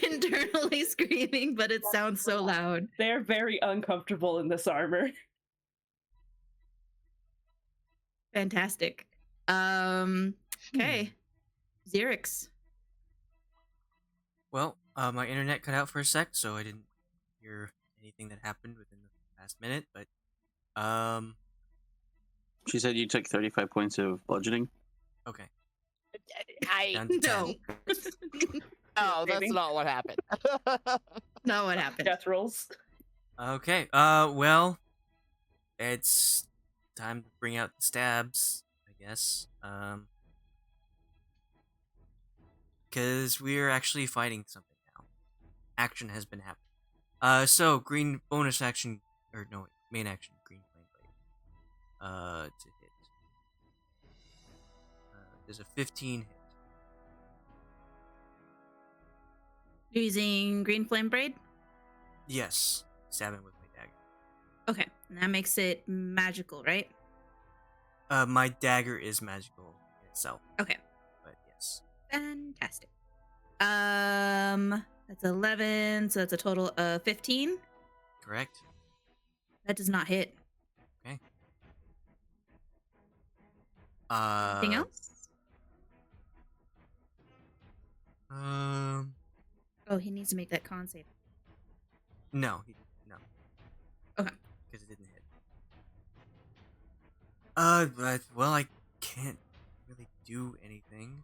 Internally screaming, but it sounds so loud. They're very uncomfortable in this armor. Fantastic. Okay. Xerix. Well, my internet cut out for a sec, so I didn't hear anything that happened within the past minute, but, She said you took 35 points of bludgeoning. okay. I Down to 10. No. Oh, that's not what happened. Not what happened. Death rolls. Okay, well, it's time to bring out the stabs, I guess. Because we're actually fighting something now. Action has been happening. So, green bonus action, or no, main action, green flame blade. To hit. There's a 15 hit. Using green flame braid? Yes, stabbing with my dagger. Okay. And that makes it magical, right? My dagger is magical itself. Okay. But yes. Fantastic. That's 11, so that's a total of 15. Correct. That does not hit. Okay. Anything else? Oh, he needs to make that con save. No. Okay. Because it didn't hit. But, well, I can't really do anything.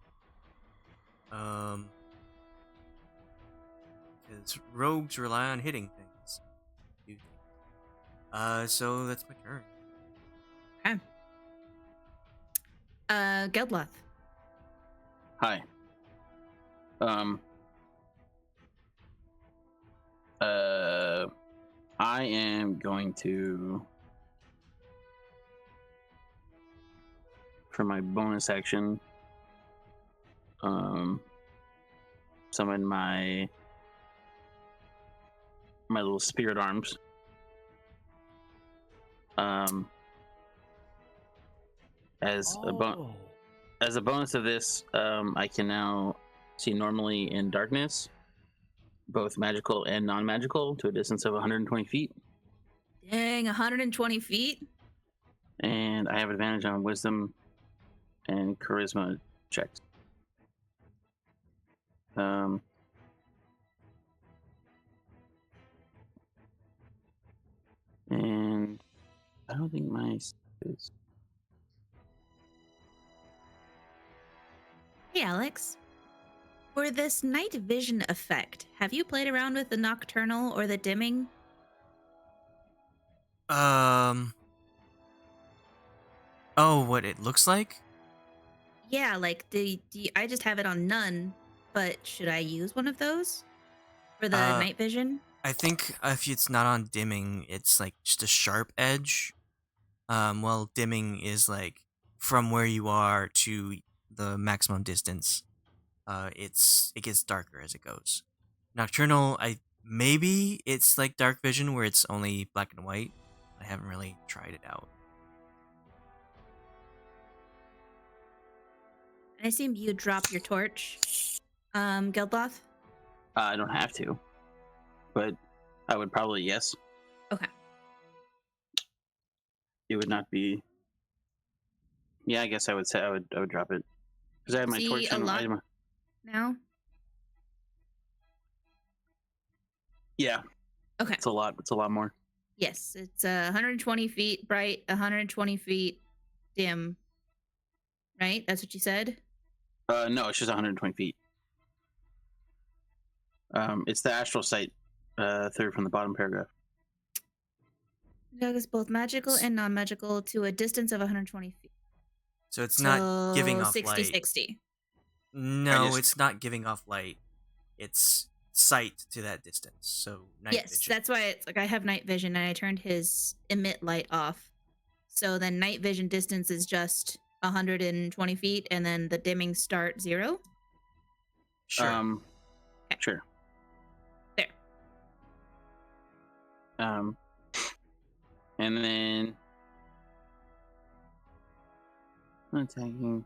Because rogues rely on hitting things. So that's my turn. Okay. Geldloth. Hi. I am going to, for my bonus action, summon my little spirit arms. As a bonus of this, I can now see normally in darkness, both magical and non-magical, to a distance of 120 feet. Dang, 120 feet? And I have advantage on wisdom and charisma checks. And I don't think my is. Hey, Alex. For this night vision effect, have you played around with the nocturnal or the dimming? Oh, what it looks like? Yeah, like, I just have it on none, but should I use one of those for the night vision? I think if it's not on dimming, it's like just a sharp edge. Well, dimming is like from where you are to the maximum distance. It gets darker as it goes. Nocturnal, maybe it's like dark vision where it's only black and white. I haven't really tried it out. I assume you drop your torch, Geldloth? I don't have to, but I would probably, yes. Okay. It would not be. Yeah, I guess I would say I would drop it because I have my See torch a and lot now? Yeah. Okay. It's a lot. It's a lot more. Yes, it's 120 feet bright, 120 feet dim. Right? That's what you said? No, it's just 120 feet. It's the astral sight, third from the bottom paragraph. It's both magical and non-magical to a distance of 120 feet. So it's not giving off 60, light. 60. No, it's not giving off light. It's sight to that distance. So night vision. That's why it's like I have night vision and I turned his emit light off. So then night vision distance is just 120 feet and then the dimming start 0? Sure. Okay. Sure. There. And then attacking.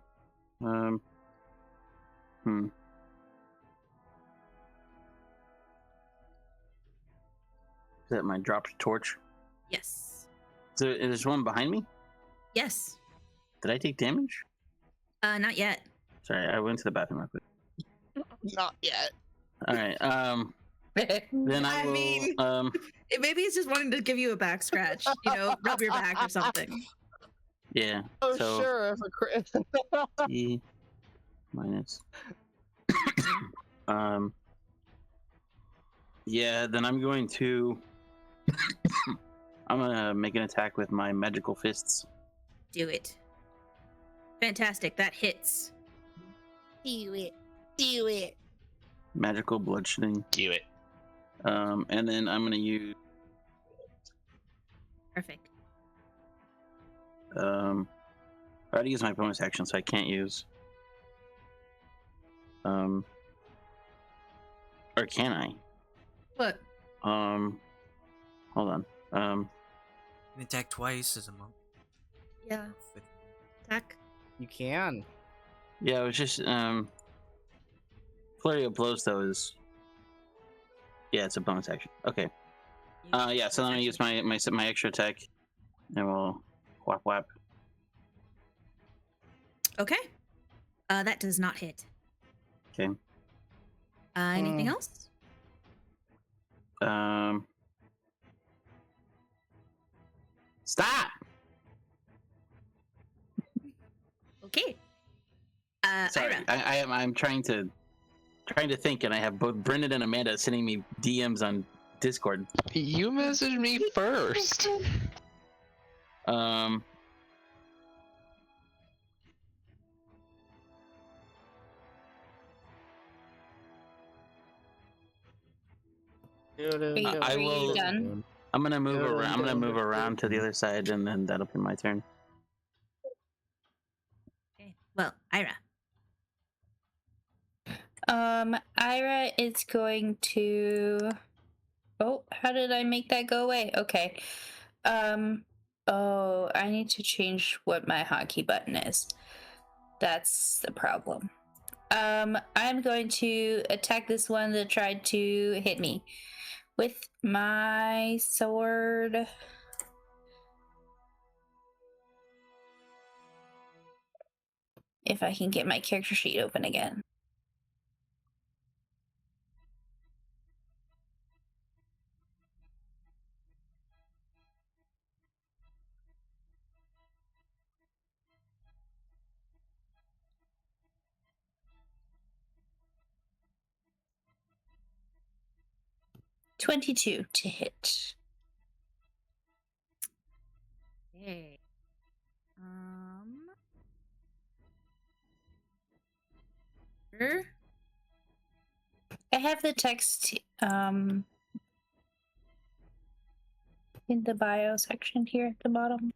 Is that my dropped torch? Yes. So there's one behind me? Yes. Did I take damage? Not yet. Sorry, I went to the bathroom real quick. Not yet. All right. Then I I will. mean- Maybe it's just wanting to give you a back scratch, rub your back or something. Yeah. Oh, so sure. If a crit. E minus. Yeah. Then I'm going to. I'm gonna make an attack with my magical fists. Do it. Fantastic. That hits. Do it. Do it. Magical bludgeoning. Do it. And then I'm gonna use. Perfect. I already used my bonus action, so I can't use. Or can I? What? Hold on. You can attack twice as a monk. Yeah. Attack. You can. Yeah, it was just flurry of blows though is. Yeah, it's a bonus action. Okay. Yeah. So then I'm gonna use my extra attack, and we'll whap whap. Okay. That does not hit. Okay. Anything else? Stop. Okay. Sorry, Ayra. I'm trying to think, and I have both Brendan and Amanda sending me DMs on Discord. You messaged me first. I will. done? I'm gonna move around. I'm gonna move around to the other side, and then that'll be my turn. Okay. Well, Ayra. Ira is going to. Oh, how did I make that go away? Okay. Oh, I need to change what my hotkey button is. That's the problem. I'm going to attack this one that tried to hit me with my sword. If I can get my character sheet open again. $22 to hit. Okay. Sure. I have the text in the bio section here at the bottom.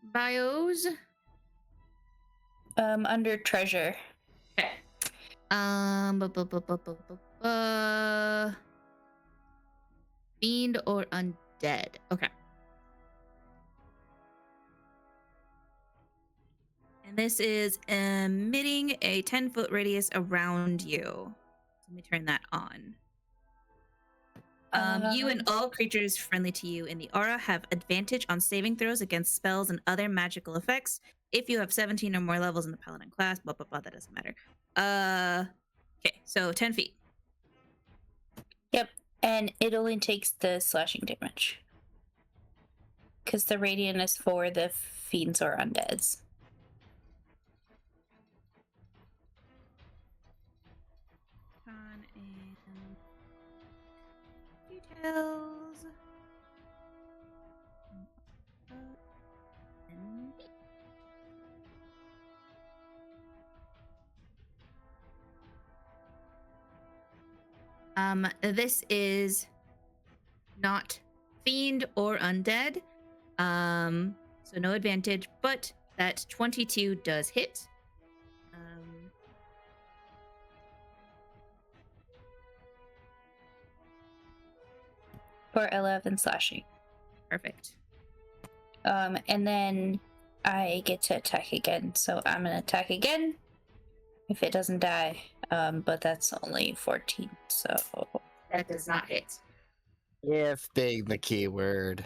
Bios. Under treasure. Okay. Fiend or undead. Okay. And this is emitting a 10-foot radius around you. Let me turn that on. You and all creatures friendly to you in the aura have advantage on saving throws against spells and other magical effects. If you have 17 or more levels in the paladin class, blah, blah, blah, that doesn't matter. Okay, so 10 feet. Yep, and it only takes the slashing damage. Because the radiant is for the fiends or undeads. Con and details. This is not fiend or undead. So no advantage, but that 22 does hit. For 11 slashing. Perfect. And then I get to attack again. So I'm gonna attack again. if it doesn't die. But that's only 14, so That does not hit. If being the key word.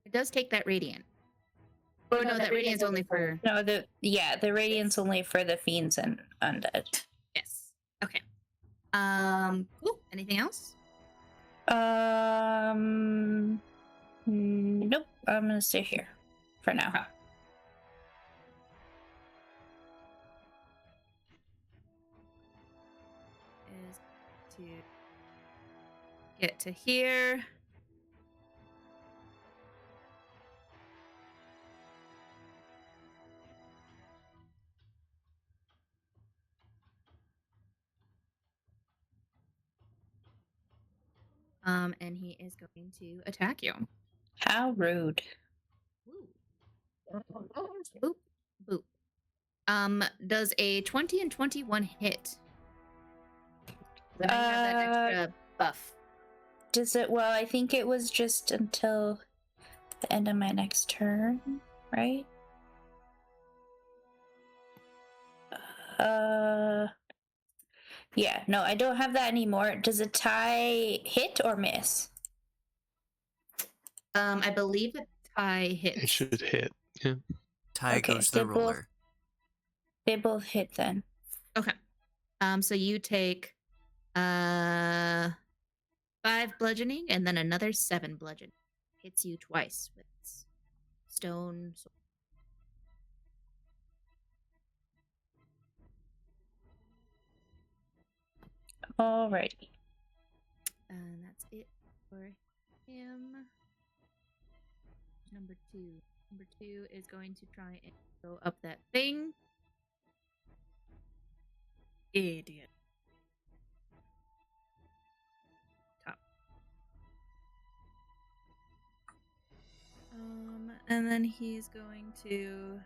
It does take that radiant. Oh no, that radiant's only for no. The radiant's only for the fiends and undead. yes. Okay. Cool. Anything else? Nope. I'm gonna stay here for now. Is to get to here. And he is going to attack you. How rude. Boop, boop. Does a 20 and 21 hit? Then I have that extra buff. Does it? Well, I think it was just until the end of my next turn, right? Yeah, no, I don't have that anymore. Does a tie hit or miss? I believe a tie hits. It should hit. Yeah. Tie Okay, goes to the they both- roller. They both hit then. Okay. So you take 5 bludgeoning and then another 7 bludgeoning. Hits you twice with stone sword. Alrighty. And that's it for him. Number 2. Number 2 is going to try and go up that thing. Idiot. Top. And then he's going to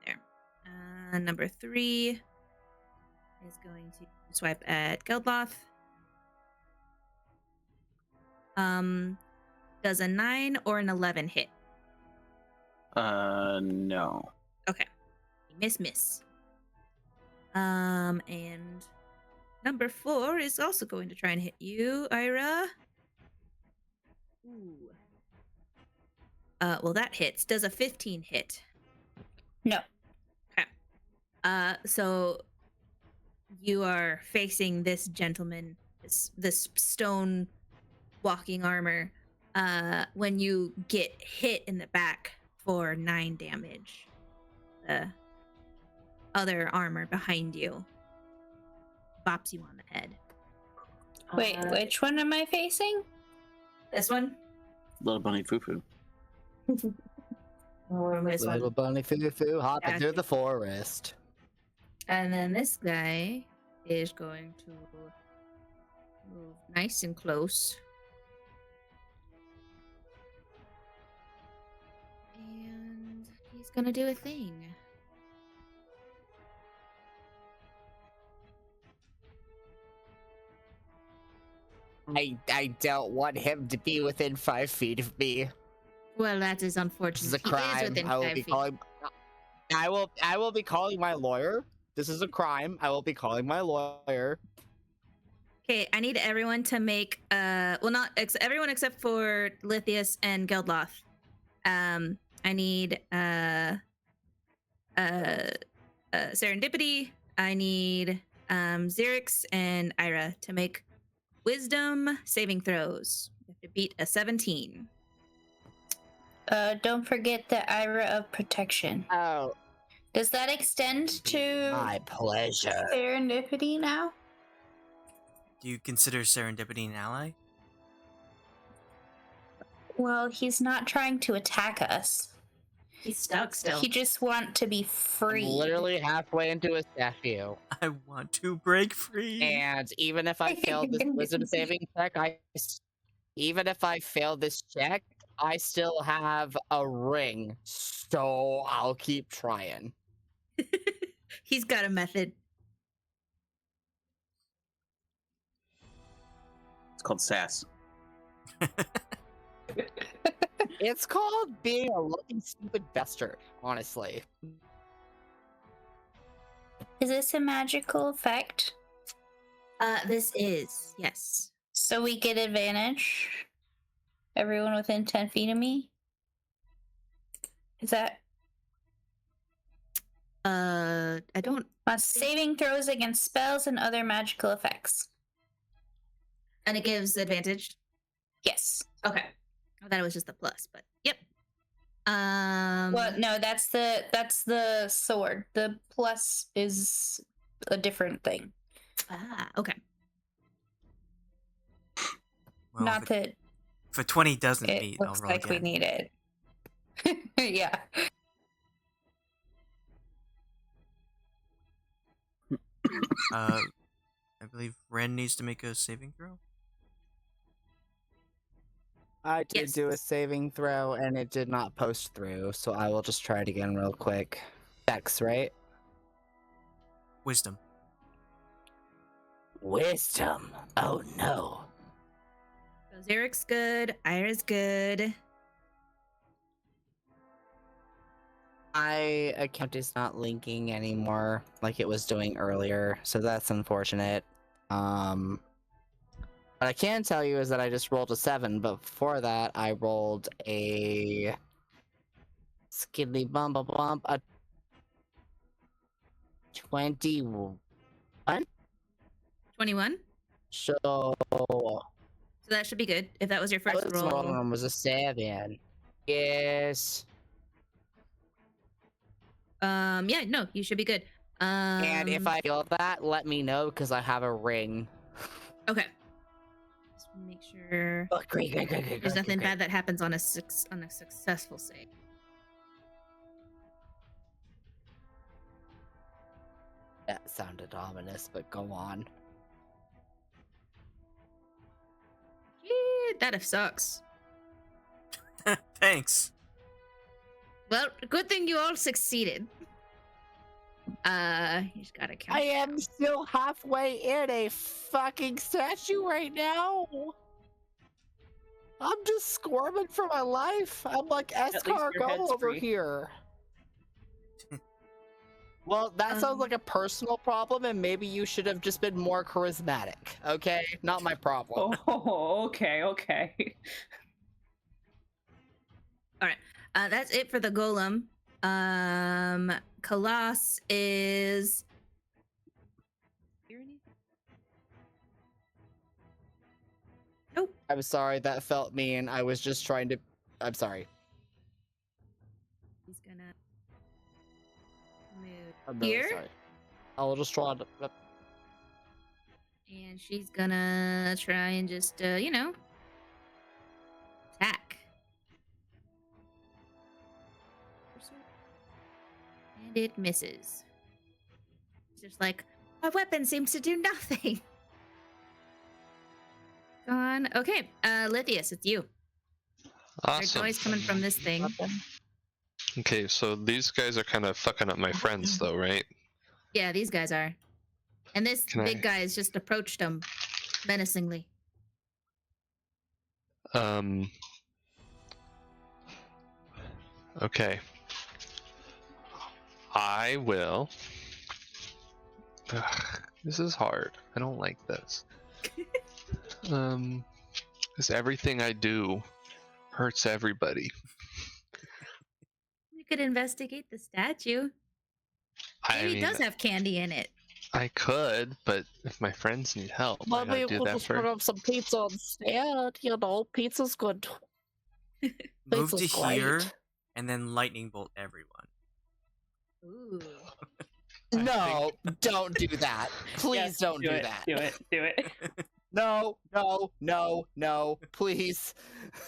there. Number 3 is going to swipe at Geldloth. Does a 9 or an 11 hit? No. Okay. Miss. And number 4 is also going to try and hit you, Ayre. Ooh. Well, that hits. Does a 15 hit? No. Okay. So you are facing this gentleman, this stone walking armor. When you get hit in the back for 9 damage, the other armor behind you bops you on the head. Wait, which one am I facing? This one? Little bunny foo foo. Or this Little one? bunny foo-foo hopping Gotcha. through the forest. And then this guy is going to move nice and close. And he's gonna do a thing. I don't want him to be within 5 feet of me. Well, that is unfortunate. This is a He crime. within I will 5 be feet. calling. I will be calling my lawyer. This is a crime. I will be calling my lawyer. Okay, I need everyone to make not everyone except for Lithius and Geldloth. I need Serendipity. I need Xerix and Ayre to make wisdom saving throws. You have to beat a 17. Don't forget the Ayre of protection. Oh, Does that extend to my pleasure. Serendipity now? Do you consider Serendipity an ally? Well, he's not trying to attack us. He's stuck still. He just want to be I'm free. literally halfway into a statue, I want to break free. and even if I fail this wisdom saving check, even if I fail this check, I still have a ring. So I'll keep trying. He's got a method. It's called sass. It's called being a looking stupid bastard, honestly. Is this a magical effect? This is, yes. So we get advantage? Everyone within 10 feet of me? Is that I don't. on saving throws against spells and other magical effects? And it gives advantage. Yes. Okay. I thought it was just the plus, but yep. Well, no, that's the sword. The plus is a different thing. Okay. Well, Not that if a 20 doesn't it meet, I'll looks roll like we again. need it. Yeah. I believe Ren needs to make a saving throw. I did Yes. do a saving throw and it did not post through, so I will just try it again real quick. Dex, right? Wisdom. Wisdom. Oh no. So Xerix's good. Ayre's good. My account is not linking anymore like it was doing earlier, so that's unfortunate. What I can tell you is that I just rolled a 7, but before that I rolled a skiddly bump a 21. 21. So So that should be good. If that was your first this roll. one was a 7. Yes. Yeah, no, you should be good. And if I feel that, let me know because I have a ring. Okay. Just make sure Oh, great. there's nothing bad that happens on a successful save. That sounded ominous, but go on. Yeah, that sucks. Thanks. Well, good thing you all succeeded. You just gotta count. I am still halfway in a fucking statue right now. I'm just squirming for my life. I'm like least your head's escargot over free. here. Well, that sounds like a personal problem, and maybe you should have just been more charismatic. Okay, not my problem. Oh, okay. That's it for the golem. Colossus is. Nope. I'm sorry, that felt mean. I was just trying to. I'm sorry. He's gonna move I'm really here, sorry. I'll just try to. and she's gonna try and just, attack. And it misses. It's just like, my weapon seems to do nothing. Gone. Okay, Lithius, it's you. There's Awesome. noise coming from this thing. Okay, so these guys are kind of fucking up my friends, though, right? Yeah, these guys are. And this Can big I- guy has just approached them menacingly. Okay. I will. Ugh, this is hard. I don't like this. Because everything I do hurts everybody. You could investigate the statue. Maybe it does have candy in it. I could, but if my friends need help, I Maybe gotta do we'll that just put first. up some pizza instead. You know, pizza's good. Move to Pizza's here, great. and then lightning bolt everyone. Ooh. No, don't do that. Please Yes, don't do it, that. Do it. No, please.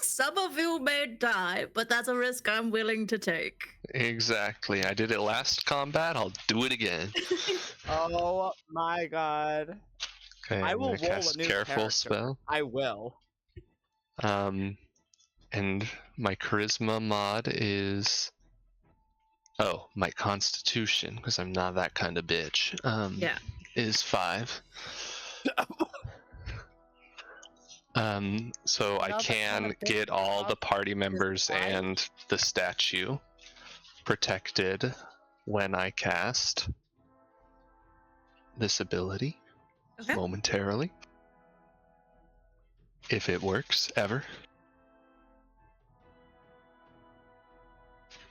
Some of you may die, but that's a risk I'm willing to take. Exactly. I did it last combat. I'll do it again. Oh my god. Okay, I I'm will gonna roll a cast new careful character. spell. I will. And my charisma mod is. Oh, my constitution, because I'm not that kind of bitch. Yeah. Is 5. So I No, that's not a can big get all the problem. party members fine. and the statue protected when I cast this ability Okay. momentarily. If it works, ever.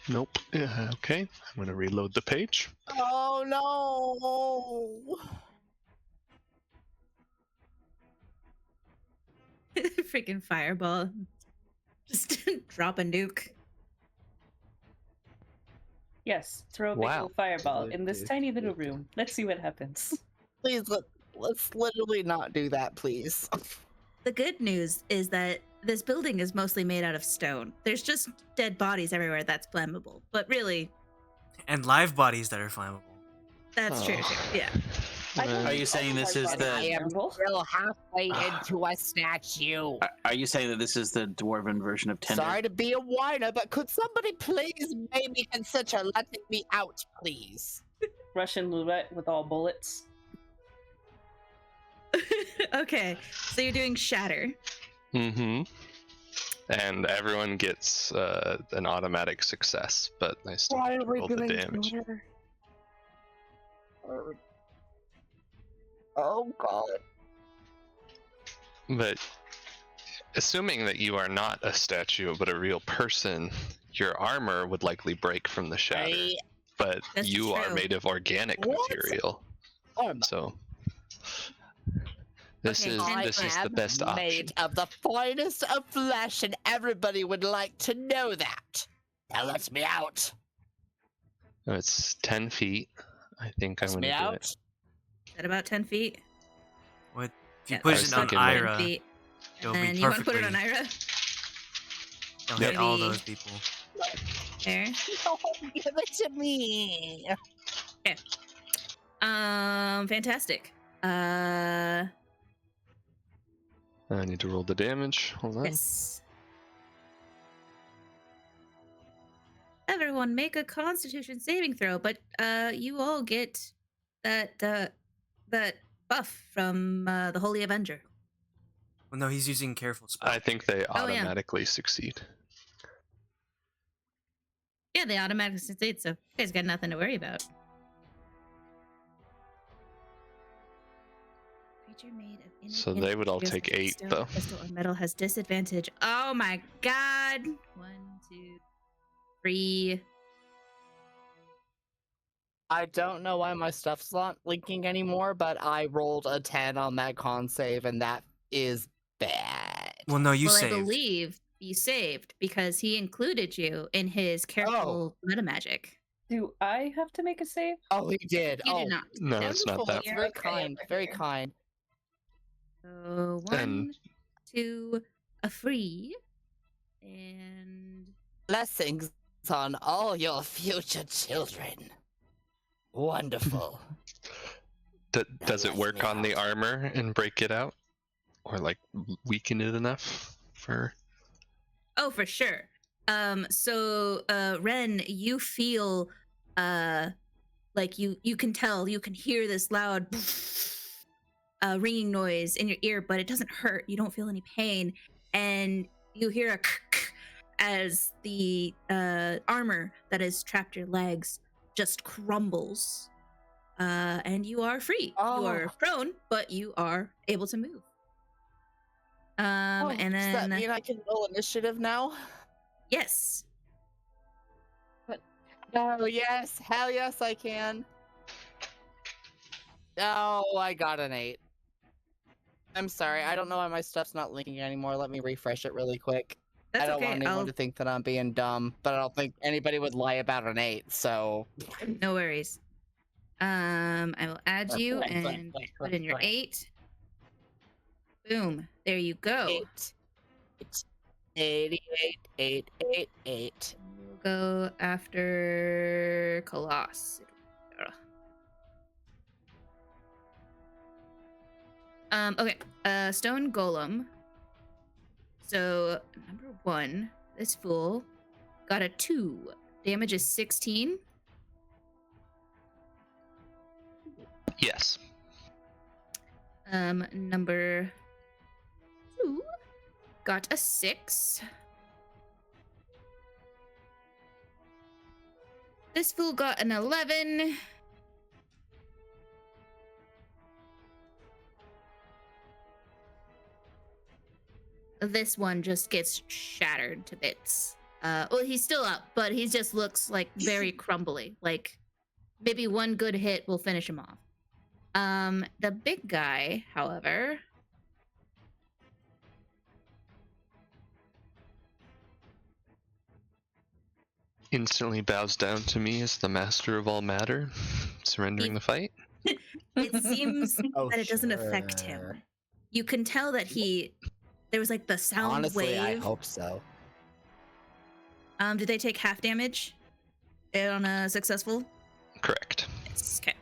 Nope. Okay, I'm gonna reload the page. Oh no! Freaking fireball. Just drop a nuke. Yes, throw a big Wow. old fireball in this tiny little room. Let's see what happens. Please, let's literally not do that, please. The good news is that this building is mostly made out of stone. There's just dead bodies everywhere that's flammable. But really, And live bodies that are flammable. that's true too. Yeah. Are you saying this is And I the? am still halfway into a statue. Are you saying that this is the dwarven version of Tinder? Sorry to be a whiner, but could somebody please maybe consider letting me out, please? Russian roulette with all bullets. Okay. So you're doing shatter. Mm-hmm. And everyone gets an automatic success, but I still Why have are to we roll the doing damage. Twitter? Oh god. But assuming that you are not a statue but a real person, your armor would likely break from the shatter. But That's you are true. made of organic What? material, Armor. so this Okay, is I this is the am best option. made of the finest of flesh, and everybody would like to know that. Now let me out. Oh, it's 10 feet. I think I'm Let gonna me do out. it. At about 10 feet. What if you Yeah, push I was it on thinking like- 10 Ayra? feet. It'll And be then you want to put it on perfectly. Ayra? It'll hit all Maybe- those people. There. No, give it to me. Fantastic. I need to roll the damage. Hold on. Yes. Everyone make a Constitution saving throw, but you all get that buff from the Holy Avenger. Well, no, he's using careful spell. I think they Oh, yeah. automatically succeed. Yeah, they automatically succeed, so you guys got nothing to worry about. Creature made of So they would all inorganic take materials such as 8, stone, though. crystal, or metal has disadvantage. Oh my god! 1, 2, 3. I don't know why my stuff's not linking anymore, but I rolled a 10 on that con save, and that is bad. Well, no, you Well, saved. I believe you saved because he included you in his careful meta magic. Do I have to make a save? Oh, he did. You oh, did not. No, it's not wonderful. that. That's very Okay, kind. over Very here. kind. So 1, 2, a free, and Blessings on all your future children. Wonderful. Does it let work me on the out. armor and break it out? Or like weaken it enough for oh, for sure. So Ren, you feel like you can tell, you can hear this loud ringing noise in your ear, but it doesn't hurt. You don't feel any pain, and you hear a as the armor that has trapped your legs just crumbles, and you are free. You are Oh. prone, but you are able to move. And Does that then mean I can roll initiative now? yes, Oh, yes. Hell yes, I can. Oh, I got an 8. I'm sorry. I don't know why my stuff's not linking anymore. Let me refresh it really quick. that's I don't okay. want anyone to think that I'm being dumb, but I don't think anybody would lie about an 8, so. No worries. I will add you and put in your 8. Boom. There you go. 8. 88, 8, 8, 8. We'll go after Colossus. Okay. Stone Golem. So number 1, this fool got a 2. Damage is 16. yes. Number you got a 6. This fool got an 11. This one just gets shattered to bits. Well, he's still up, but he just looks like very crumbly. Like maybe one good hit will finish him off. The big guy, however, Instantly bows down to me as the master of all matter, surrendering the fight. it seems Oh, that it doesn't affect him. sure. You can tell that there was like the sound Honestly, I wave. hope so. Did they take half damage on a successful? Correct. Yes. Okay.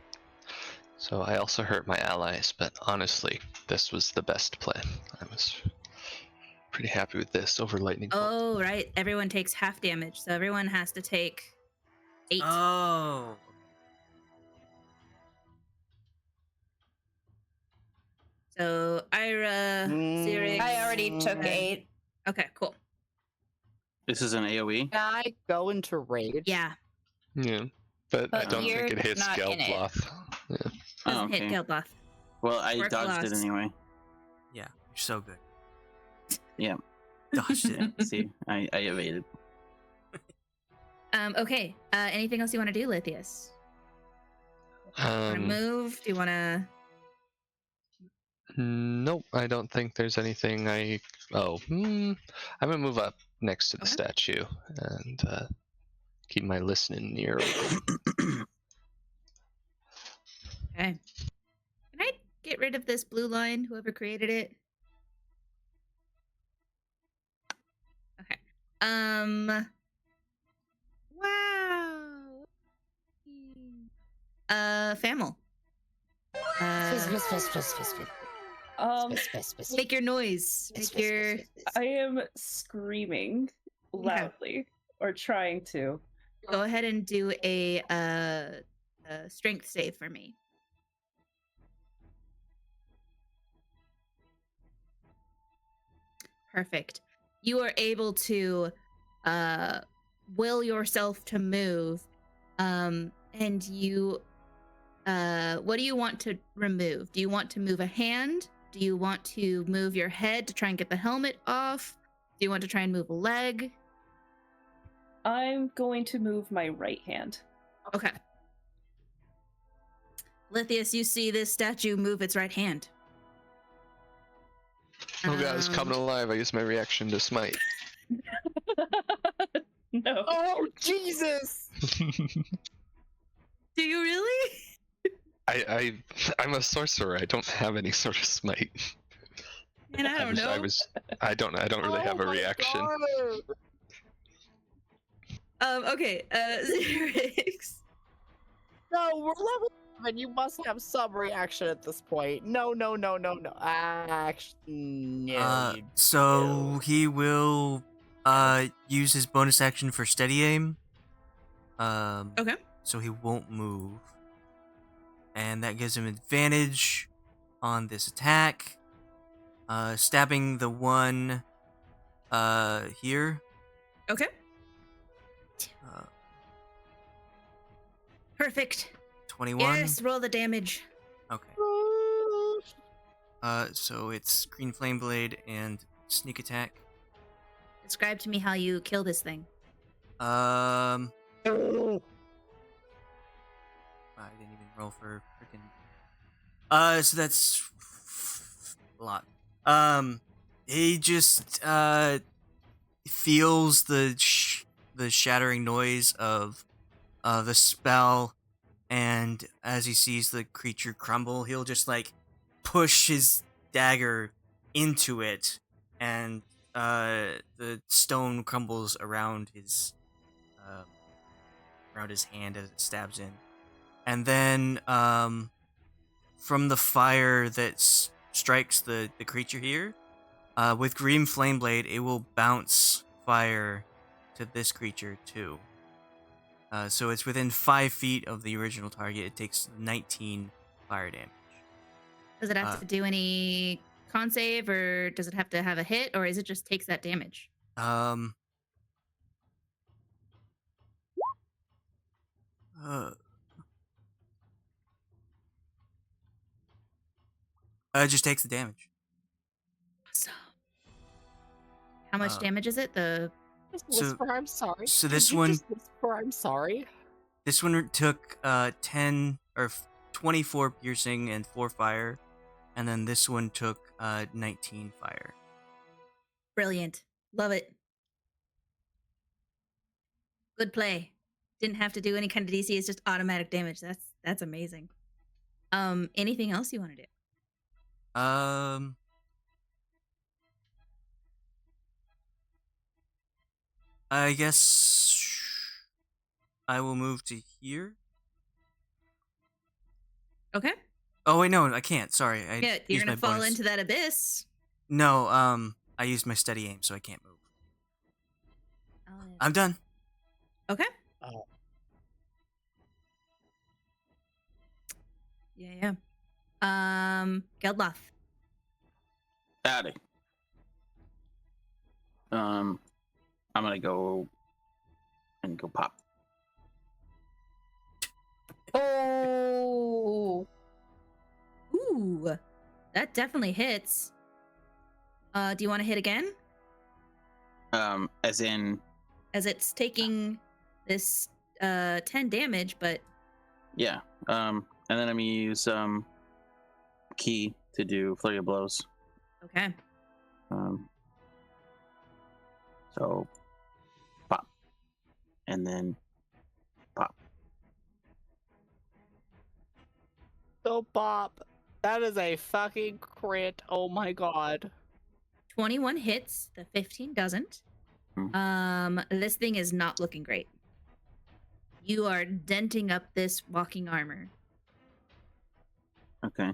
So I also hurt my allies, but honestly, this was the best plan. I was pretty happy with this over lightning bolt. Oh, right. Everyone takes half damage, so everyone has to take 8. Oh. So Ayre, Xerix. I already took 8. Okay, cool. This is an AoE. Can I go into rage? Yeah. Yeah, but I But don't think you're it hits not in it. Geldloth. Yeah. Doesn't Oh, hit okay. Geldloth. Well, I Work dodged it lost. anyway. Yeah, you're so good. Yeah. Dodged it. See, I evaded. Okay. Anything else you want to do, Lithius? Want to move? Do you want to? Nope, I don't think there's anything I'm gonna move up next to the Okay. statue and keep my listening ear open. Okay. Can I get rid of this blue line? Whoever created it. Okay. Wow. Fammal. Make your noise. Make your. I am screaming loudly, or trying to. Go ahead and do a strength save for me. Perfect. You are able to will yourself to move, and you. What do you want to remove? Do you want to move a hand? Do you want to move your head to try and get the helmet off? Do you want to try and move a leg? I'm going to move my right hand. Okay. Lithius, you see this statue move its right hand. Oh god, it's coming alive. I use my reaction to smite. No. Oh, Jesus! Do you really? I'm a sorcerer. I don't have any sort of smite. And I don't know. I don't really have a Oh my reaction. God. Okay, Xerix. No, we're level 7. You must have some reaction at this point. No. Actually, no. So he will use his bonus action for steady aim. Okay. So he won't move. And that gives him advantage on this attack. Stabbing the one here. Okay. Perfect. 21. Yes, roll the damage. Okay. So it's Green Flame Blade and Sneak Attack. Describe to me how you kill this thing. I didn't even roll for freaking. So that's a lot. He just feels the shattering noise of the spell, and as he sees the creature crumble, he'll just like push his dagger into it, and the stone crumbles around his hand as it stabs in. And then from the fire that strikes the creature here, with Green Flame Blade, it will bounce fire to this creature too. So it's within 5 feet of the original target. It takes 19 fire damage. Does it have to do any con save, or does it have to have a hit, or is it just takes that damage? It just takes the damage. So, how much damage is it? Just whisper, I'm sorry. So Could this you one, just whisper, I'm sorry. this one took 10 or 24 piercing and 4 fire, and then this one took 19 fire. Brilliant. Love it. Good play. Didn't have to do any kind of DC. It's just automatic damage. That's amazing. Anything else you want to do? I guess I will move to here. Okay. Oh wait, no, I can't. Sorry, Yeah, you're used gonna my fall bonus. into that abyss. No, I used my steady aim, so I can't move. I'm done. Okay. Oh. Yeah. Geldloth. Howdy. I'm gonna go and go pop. Oh. Ooh, that definitely hits. Do you want to hit again? As in, As it's taking this 10 damage, but yeah. And then I'm gonna use key to do flurry of blows. okay. So pop, and then pop. So, Bob, that is a fucking crit. Oh my god. 21 hits, the 15 doesn't. This thing is not looking great. You are denting up this walking armor. Okay.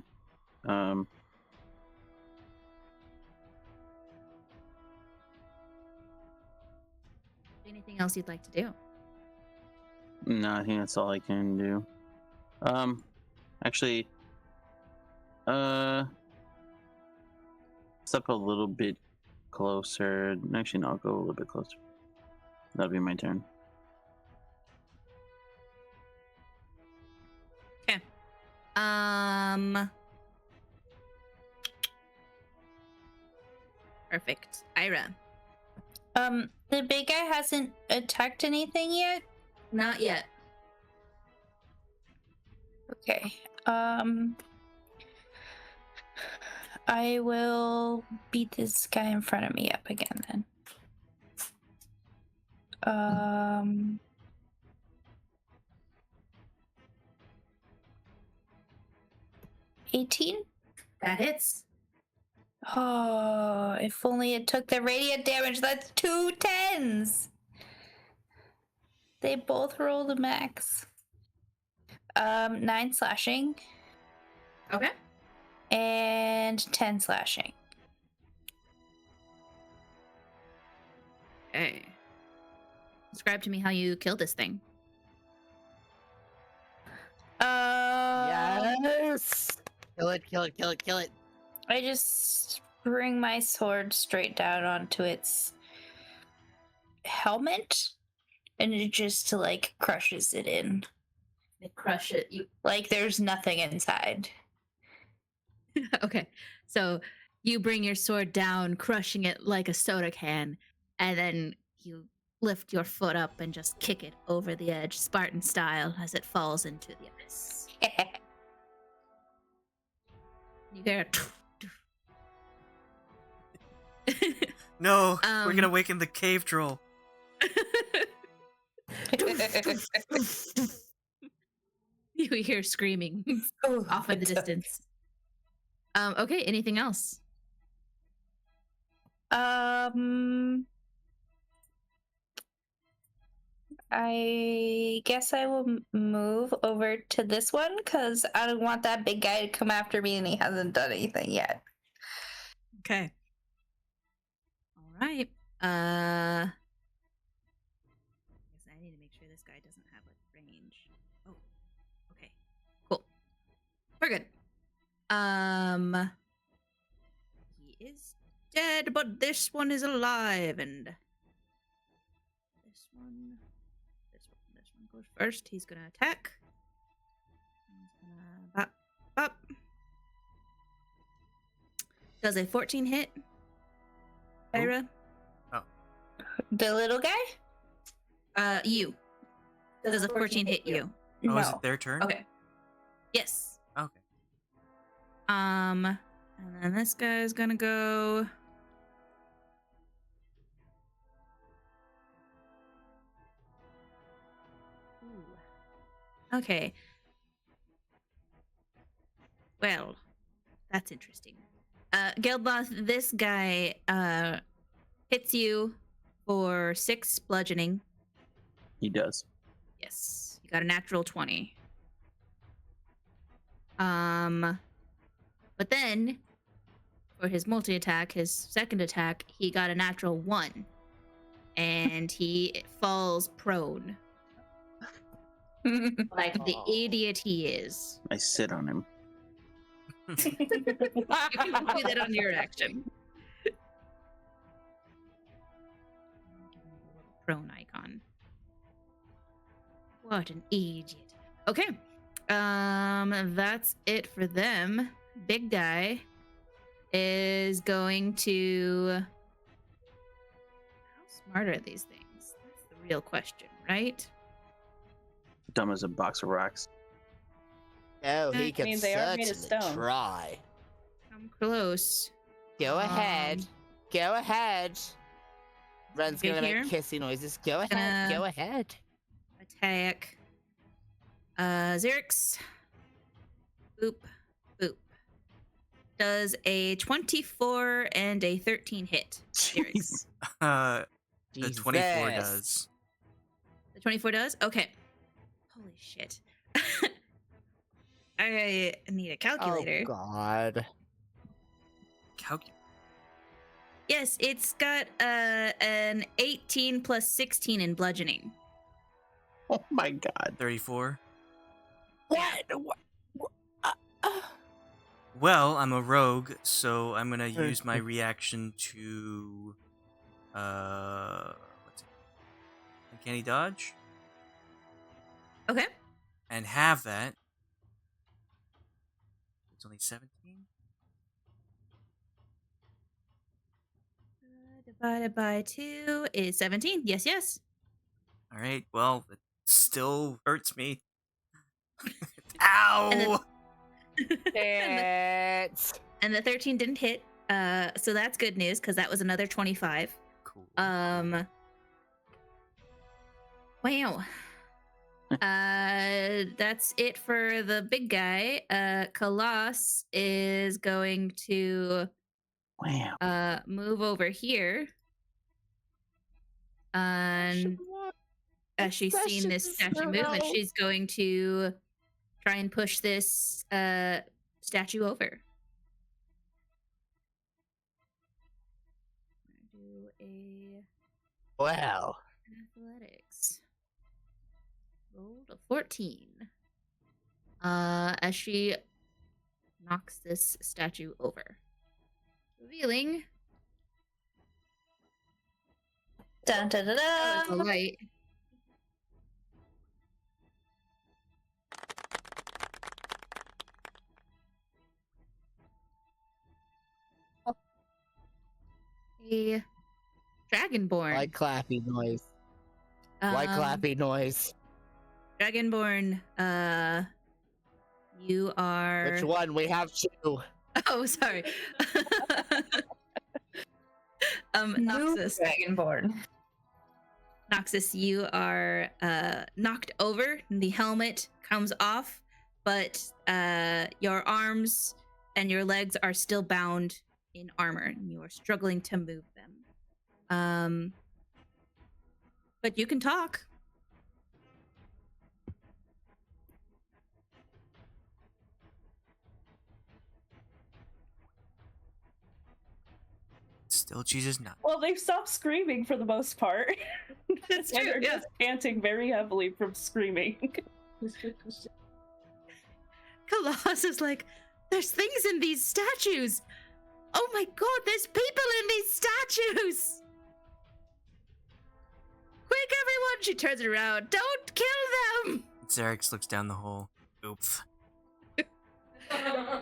Anything else you'd like to do? No, I think that's all I can do. Actually, step a little bit closer. Actually, no, I'll go a little bit closer. That'll be my turn. Okay. Perfect. Ayre. The big guy hasn't attacked anything yet? Not yet. Okay. I will beat this guy in front of me up again then. 18? That hits. Oh, if only it took the radiant damage. That's 2 10s. They both roll the max. 9 slashing. Okay. And 10 slashing. Okay. Describe to me how you killed this thing. Yes! Kill it, kill it, kill it, kill it. I just bring my sword straight down onto its helmet, and it just like crushes it in. They crush it. You Like there's nothing inside. okay. So you bring your sword down, crushing it like a soda can, and then you lift your foot up and just kick it over the edge, Spartan style, as it falls into the abyss. You hear No, we're gonna awaken the cave troll. You hear screaming off in the distance. Okay, anything else? I guess I will move over to this one because I don't want that big guy to come after me and he hasn't done anything yet. Okay. All right. I guess I need to make sure this guy doesn't have like range. Oh. Okay. Cool. We're good. is dead, but this one is alive, and this one goes first. He's gonna attack. He's gonna bop, bop. Does a 14 hit? Ayre? The little guy? You. Does a 14 hit you? Oh, No. is it their turn? Okay. Yes. Okay. And then this guy's gonna go. Ooh. Okay. Well, that's interesting. Geldloth, this guy hits you for 6 bludgeoning. He does. Yes. You got a natural 20. But then for his multi-attack, his second attack, he got a natural 1. And he falls prone. Like the idiot he is. I sit on him. You can do that on your action. Prone icon. What an idiot. Okay. That's it for them. Big guy is going to. How smart are these things? That's the real question, right? Dumb as a box of rocks. Oh, I he could mean, they are made of certainly stone. try. Come close. Go ahead. Go ahead. Ren's Okay, gonna here. make kissy noises. Go ahead. Go ahead. Attack. Xerix. Boop. Boop. Does a 24 and a 13 hit. Xerix. The 24 Jesus. does. The 24 does? Okay. Holy shit. I need a calculator. Oh God. Yes, it's got an 18 plus 16 in bludgeoning. Oh my god. 34. What? Well, I'm a rogue, so I'm gonna use my reaction to what's it? Uncanny dodge? Okay. And have that. It's only 17. Divided by 2 is 17. Yes, yes. All right. Well, it still hurts me. Ow! It's And the 13 didn't hit. So that's good news because that was another 25. Cool. Wow. That's it for the big guy. Colossus is going to Wow. move over here. And as she's seen this statue move, and she's going to try and push this statue over. Do a wow. athletics. Rolled a 14. As she knocks this statue over. Revealing Dun, dun, dun, a dun. light. A dragonborn. Like clappy noise. Like clappy noise. Dragonborn, you are. Which one? We have two. Oh, sorry. New Noxus. Dragonborn. Noxus, you are knocked over. The helmet comes off, but your arms and your legs are still bound in armor, and you are struggling to move them. But you can talk. Still chooses not. Well, they've stopped screaming for the most part. That's And true. they're Yeah. just panting very heavily from screaming. Colossus is like, there's things in these statues. Oh my god, there's people in these statues! Quick, everyone! She turns around. Don't kill them! Xerix looks down the hole. Oops. I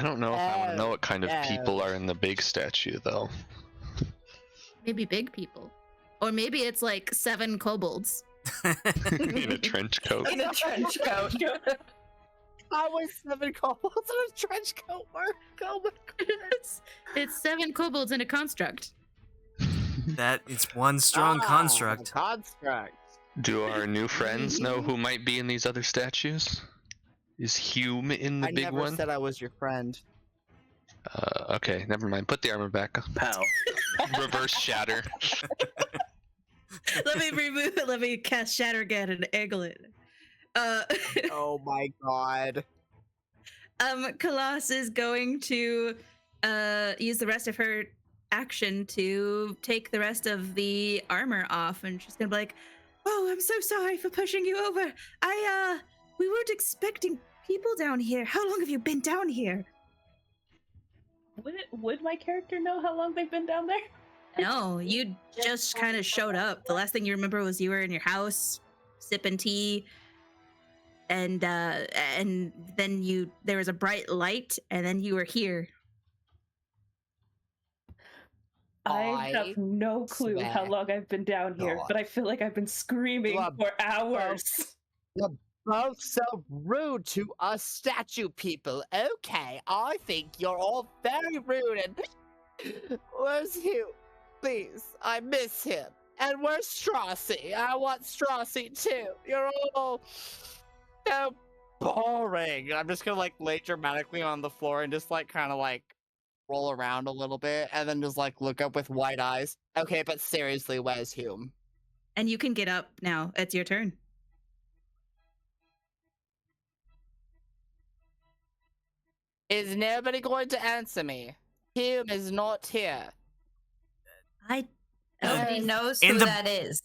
don't know if I want to know what kind of Oh, people are in the big statue, though. Maybe big people. Or maybe it's like 7 kobolds. In a trench coat. In a trench coat. I was 7 kobolds in a trench coat. Mark. Oh my goodness. It's 7 kobolds in a construct. That it's one strong construct. Construct. Do our new friends know who might be in these other statues? Is Hume in the I big never one? said I was your friend. Okay, never mind. Put the armor back. Pow. Reverse shatter. Let me cast Shatter again and angle it. Oh my god. Kalas is going to use the rest of her action to take the rest of the armor off, and she's gonna be like, "Oh, I'm so sorry for pushing you over. We weren't expecting people down here. How long have you been down here?" Would my character know how long they've been down there? No, you just kind of showed up. The last thing you remember was you were in your house sipping tea, and then there was a bright light, and then you were here. I have no clue how swear. long I've been down here, but I feel like I've been screaming You are for hours. Both so rude to us statue people. Okay, I think you're all very rude. And where's Hugh? Please, I miss him. And where's Straussy? I want Straussy too. You're all so boring. I'm just gonna like lay dramatically on the floor and just like kind of like roll around a little bit and then just like look up with wide eyes. Okay, but seriously, where's Hume? And you can get up now. It's your turn. Is nobody going to answer me? Hume is not here. Nobody knows in who the- that is.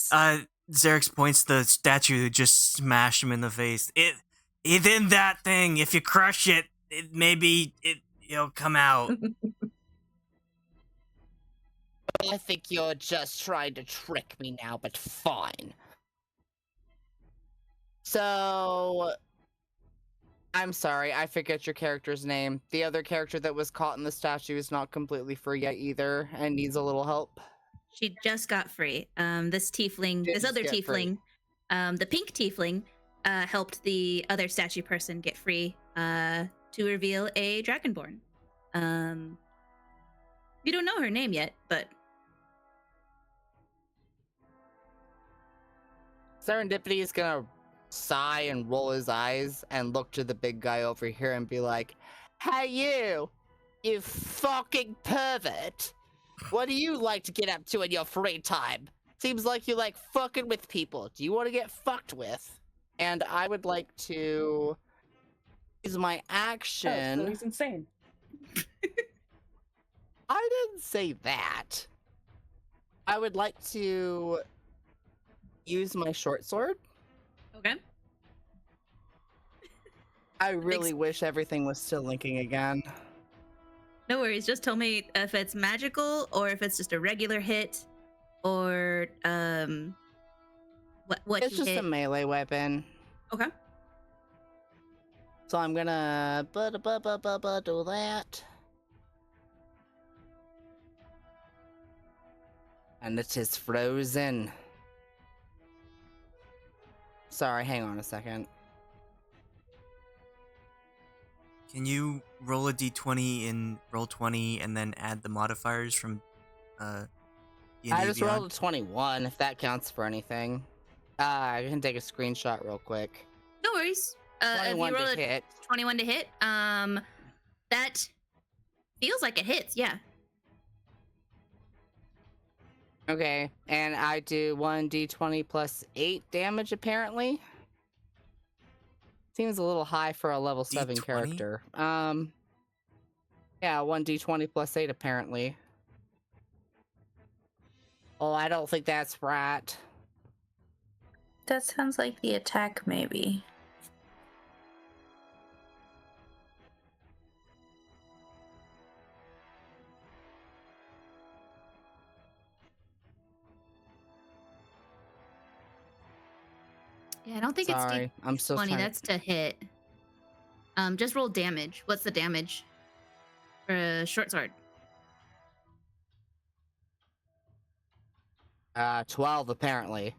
Xerix points to the statue to just smash him in the face. It's in that thing. If you crush it, it'll come out. I think you're just trying to trick me now, but fine. So, I'm sorry, I forget your character's name. The other character that was caught in the statue is not completely free yet either, and needs a little help. She just got free. This Just other get free. tiefling, the pink tiefling, helped the other statue person get free to reveal a dragonborn. You don't know her name yet, but Serendipity is gonna sigh and roll his eyes and look to the big guy over here and be like, "Hey you fucking pervert! What do you like to get up to in your free time? Seems like you like fucking with people. Do you want to get fucked with?" And I would like to use my Oh, action. so he's insane. I didn't say that. I would like to use my short sword. okay. I really wish everything was still linking again. No worries. Just tell me if it's magical or if it's just a regular hit, or what It's you just hit. a melee weapon. Okay. So I'm gonna do that. And it is frozen. Sorry, hang on a second. Can you roll a d20 in Roll20 and then add the modifiers from D&D I just Beyond? rolled a 21, if that counts for anything. I can take a screenshot real quick. No worries. If you 21 roll to a hit. 21 to hit, that feels like it hits. Yeah. Okay, and I do 1d20 plus 8 damage, apparently. Seems a little high for a level 7 D20? character. Yeah, 1d20 plus 8, apparently. Oh, I don't think that's right. That sounds like the attack, maybe. Yeah, I don't think Sorry, it's I'm still 20. trying. That's to hit. Just roll damage. What's the damage for a short sword? 12 apparently.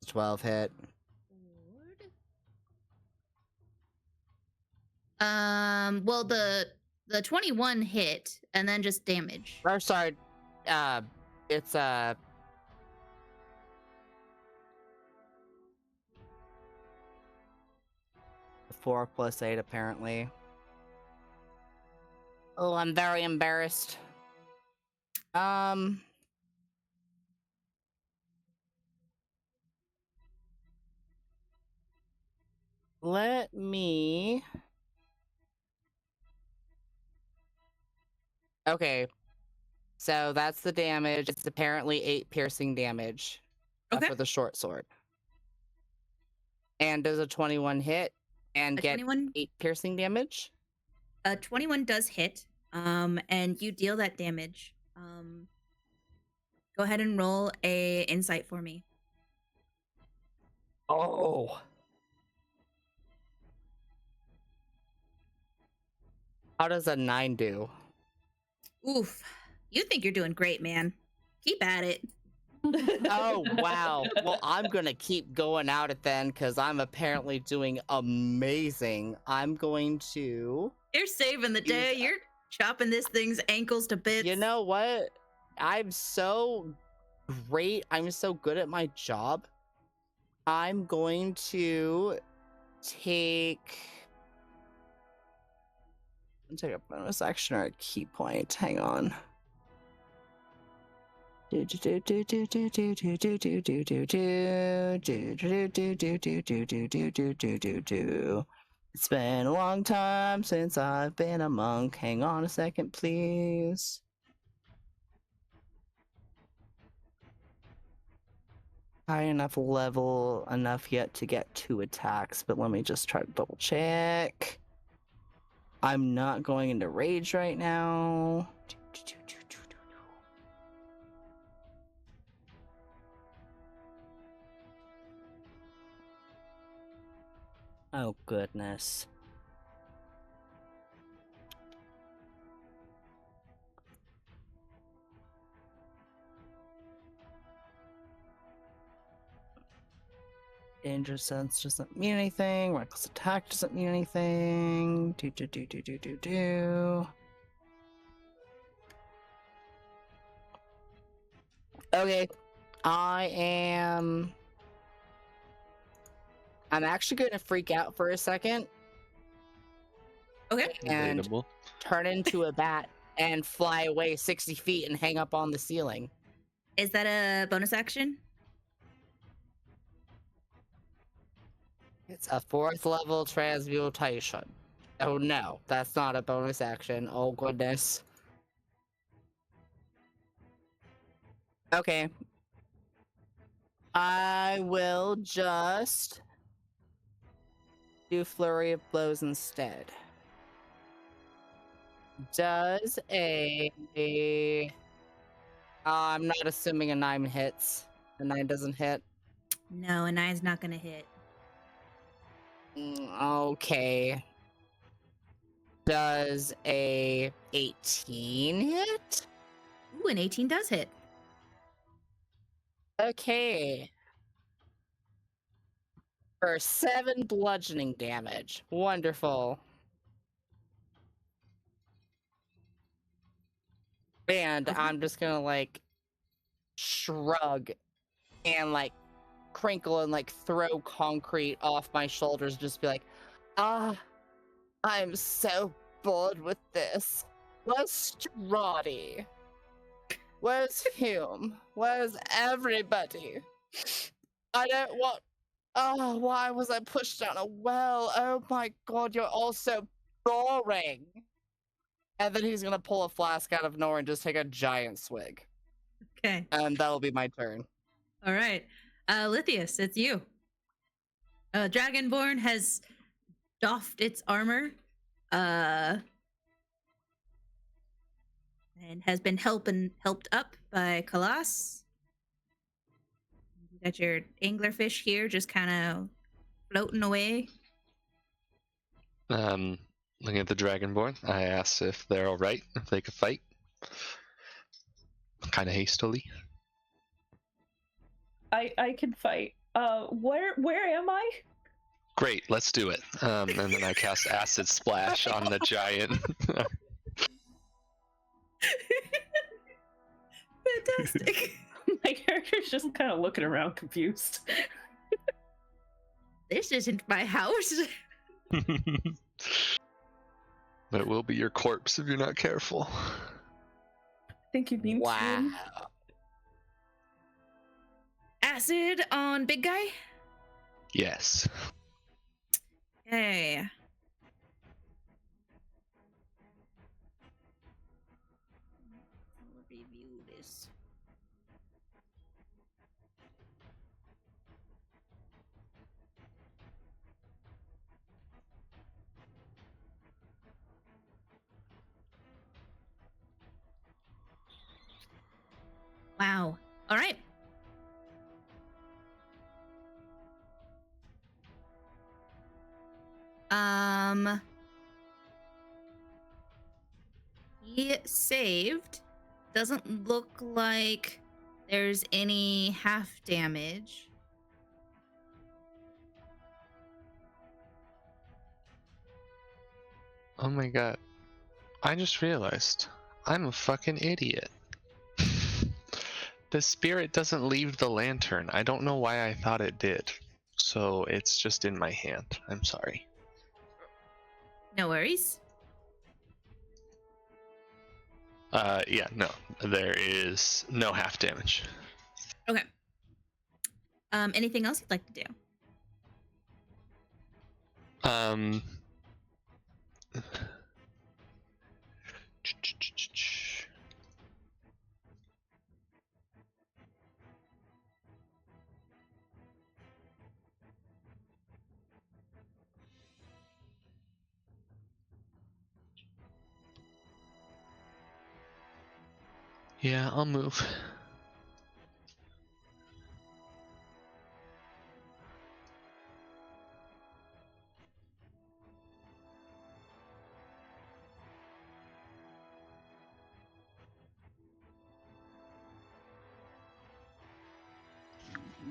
12 hit. Well, the 21 hit, and then just damage. Or sorry, it's 4 plus 8 apparently. Oh, I'm very embarrassed. Let me. Okay, so that's the damage. It's apparently 8 piercing damage Okay. for the short sword. And does a 21 hit and A get 21 8 piercing damage? 21 does hit. And you deal that damage. Go ahead and roll a insight for me. Oh. How does a 9 do? Oof. You think you're doing great, man. Keep at it. Oh, wow. Well, I'm gonna keep going at it then, because I'm apparently doing amazing. I'm going to... You're saving the day. You're chopping this thing's ankles to bits. You know what? I'm so great. I'm so good at my job. I'm going to take... I'll take a bonus action or a key point. Hang on. It's been a long time since I've been a monk. Hang on a second, please. High enough level enough yet to get 2 attacks, but let me just try to double check. I'm not going into rage right now. Oh, goodness. Danger sense doesn't mean anything. Reckless attack doesn't mean anything. Okay. I'm actually going to freak out for a second. Okay. And Relatable. turn into a bat and fly away 60 feet and hang up on the ceiling. Is that a bonus action? It's a 4th level transmutation. Oh no, that's not a bonus action. Oh goodness. Okay. I will just do Flurry of Blows instead. Does I'm not assuming a 9 hits. A 9 doesn't hit. No, a 9's not gonna hit. Okay. Does a 18 hit? Ooh, an 18 does hit. Okay. For 7 bludgeoning damage. Wonderful. And I'm just gonna like shrug and like crinkle and like throw concrete off my shoulders, just be like, I'm so bored with this. Where's Strati? Where's Hume? Where's everybody? I don't want. Oh, why was I pushed down a well? Oh my god, you're all so boring. And then he's gonna pull a flask out of nowhere and just take a giant swig. Okay. And that'll be my turn. All right. Lithius, it's you. Dragonborn has doffed its armor. And has been helped up by Kalas. You Got your anglerfish here, just kind of floating away. Looking at the Dragonborn, I asked if they're all right, if they could fight. Kind of hastily. I can fight. Where am I? Great, let's do it. And then I cast Acid Splash on the giant. Fantastic. My character's just kind of looking around, confused. This isn't my house. But it will be your corpse if you're not careful. I think you mean Wow. to. Acid on big guy. Yes. Hey. I'll review this. Wow. All right. He saved. Doesn't look like there's any half damage. Oh my god. I just realized I'm a fucking idiot. The spirit doesn't leave the lantern. I don't know why I thought it did. So it's just in my hand. I'm sorry. No worries. Yeah, no. There is no half damage. Okay. Anything else you'd like to do? Yeah, I'll move.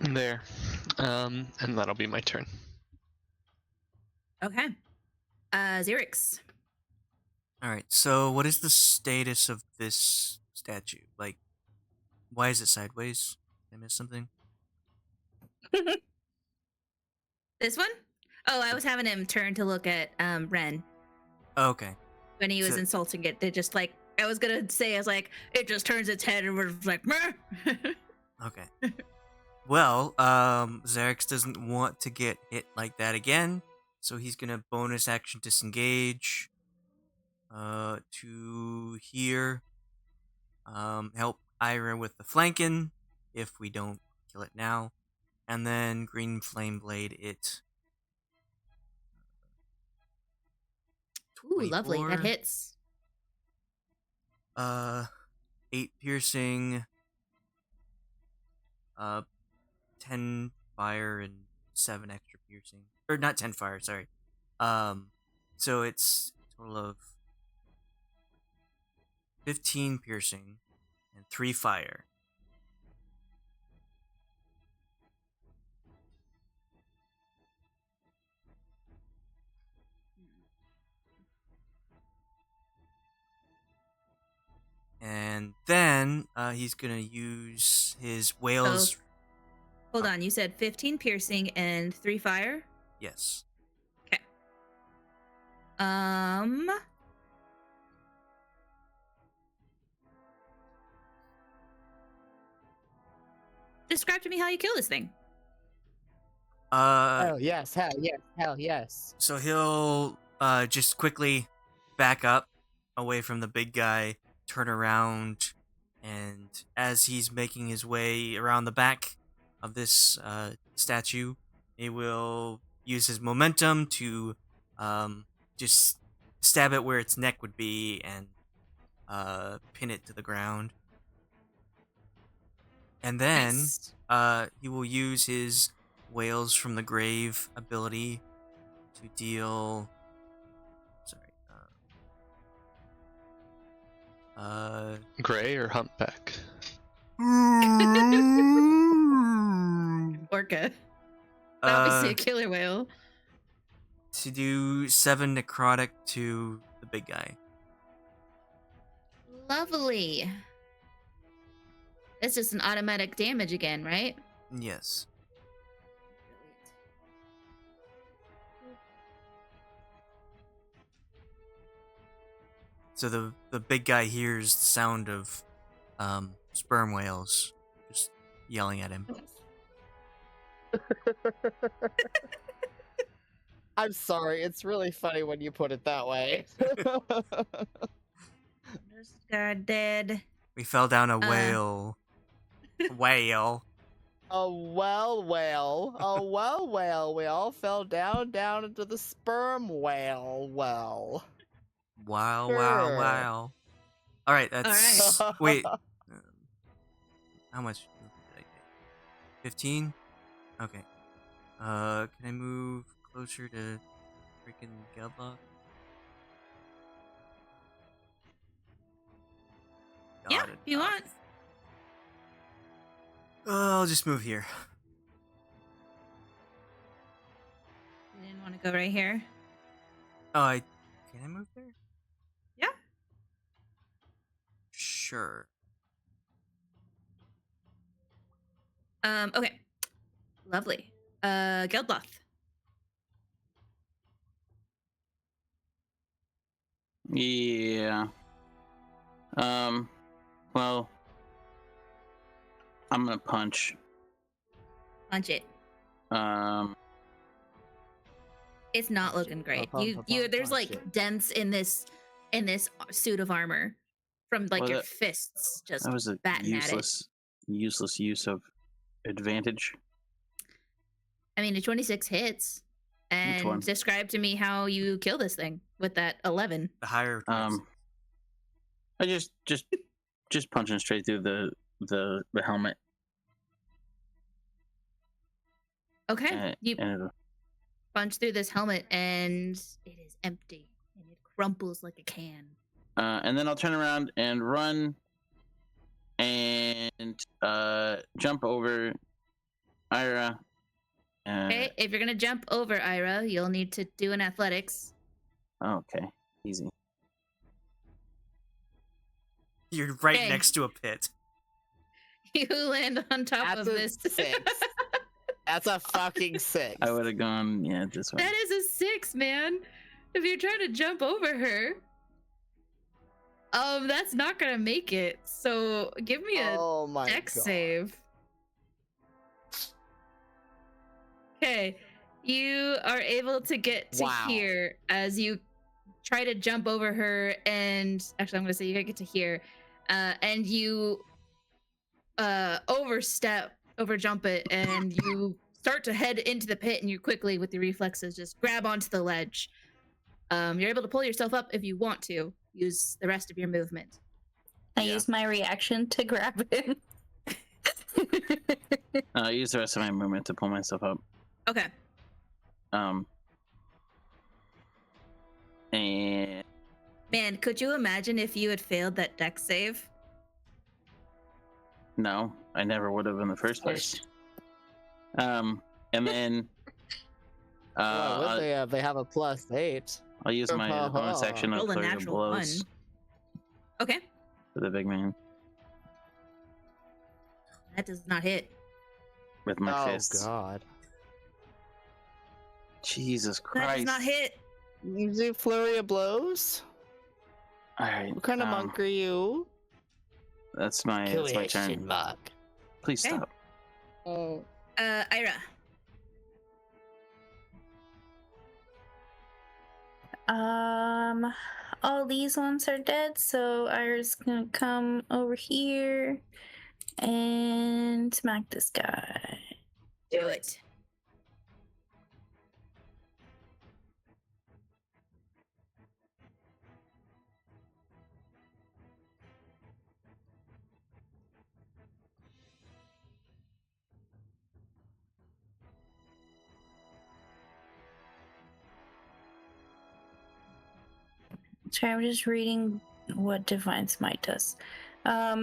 There. And that'll be my turn. Okay. Xerix. All right. So, what is the status of this statue? Like, why is it sideways? Did I miss something? This one? Oh, I was having him turn to look at Ren Oh, okay. when he was So- insulting it. They just like I was gonna say, I was like, it just turns its head and we're like, meh. Okay. Well, Xerix doesn't want to get hit like that again, so he's gonna bonus action disengage. To here. Help Ayre with the flanking if we don't kill it now, and then green flame blade it. Ooh, lovely. That 24. hits. 8 piercing. 10 fire and 7 extra piercing. Or not 10 fire, sorry. So it's a total of 15 piercing and 3 fire. And then he's gonna use his whale's. Hold on, you said 15 piercing and 3 fire? Yes. Okay. Describe to me how you kill this thing. Oh yes, hell yes. So he'll just quickly back up away from the big guy, turn around, and as he's making his way around the back of this statue, he will use his momentum to just stab it where its neck would be and pin it to the ground. And then Nice. He will use his Whales from the Grave ability to deal. Sorry. Gray or humpback? Orca. Obviously a killer whale. To do 7 necrotic to the big guy. Lovely. That's just an automatic damage again, right? Yes. So the big guy hears the sound of sperm whales just yelling at him. I'm sorry, it's really funny when you put it that way. This guy dead. We fell down a whale. Whale. A well whale. We all fell down into the sperm whale well. Wow, Sure. wow. Alright, that's... All Wait. How much did I get? 15? Okay. Can I move closer to freaking Geldloth? Yeah, Got it. if you want. I'll just move here. You didn't want to go right here? Oh, can I move there? Yeah. Sure. Okay. Lovely. Geldloth. Yeah. Well, I'm gonna punch. Punch it. It's not Punch looking it. great. Ba-bum, You there's punch like it. dents in this suit of armor from like Well, your that- fists just That was a batting at it. useless use of advantage. I mean, a 26 hits. And one? describe to me how you kill this thing with that 11. The higher... I just punching straight through the helmet. Okay. You and punch through this helmet and it is empty. And it crumples like a can. and then I'll turn around and run and jump over Ayra. Okay, if you're gonna jump over Ayra, you'll need to do an athletics. Okay, easy. You're right Okay. next to a pit. You land on top That's of a this. 6. That's a fucking 6. I would have gone, this way. That is a 6, man. If you're trying to jump over her, that's not gonna make it. So give me a Oh my dex god. save. Okay, you are able to get to Wow. here as you try to jump over her, and actually, I'm gonna say you gotta get to here, and you overjump it, and you start to head into the pit, and you quickly, with your reflexes, just grab onto the ledge. You're able to pull yourself up if you want to. Use the rest of your movement. I use my reaction to grab him. I use the rest of my movement to pull myself up. Okay. And Man, could you imagine if you had failed that dex save? no, I never would have in the first place. And then Well, would they have? They have a +8. I'll use my bonus action of Roll a flurry of natural blows 1. Okay. for the big man That does not hit. with my Oh fists. god. Jesus That Christ! does not hit. You do flurry of blows? All right. What kind of monk are you? That's my turn. Monk. Please Okay. stop. Oh. Ayra. All these ones are dead, so Iris gonna come over here and smack this guy. Do it. Okay, I'm just reading what Divine Smite does. I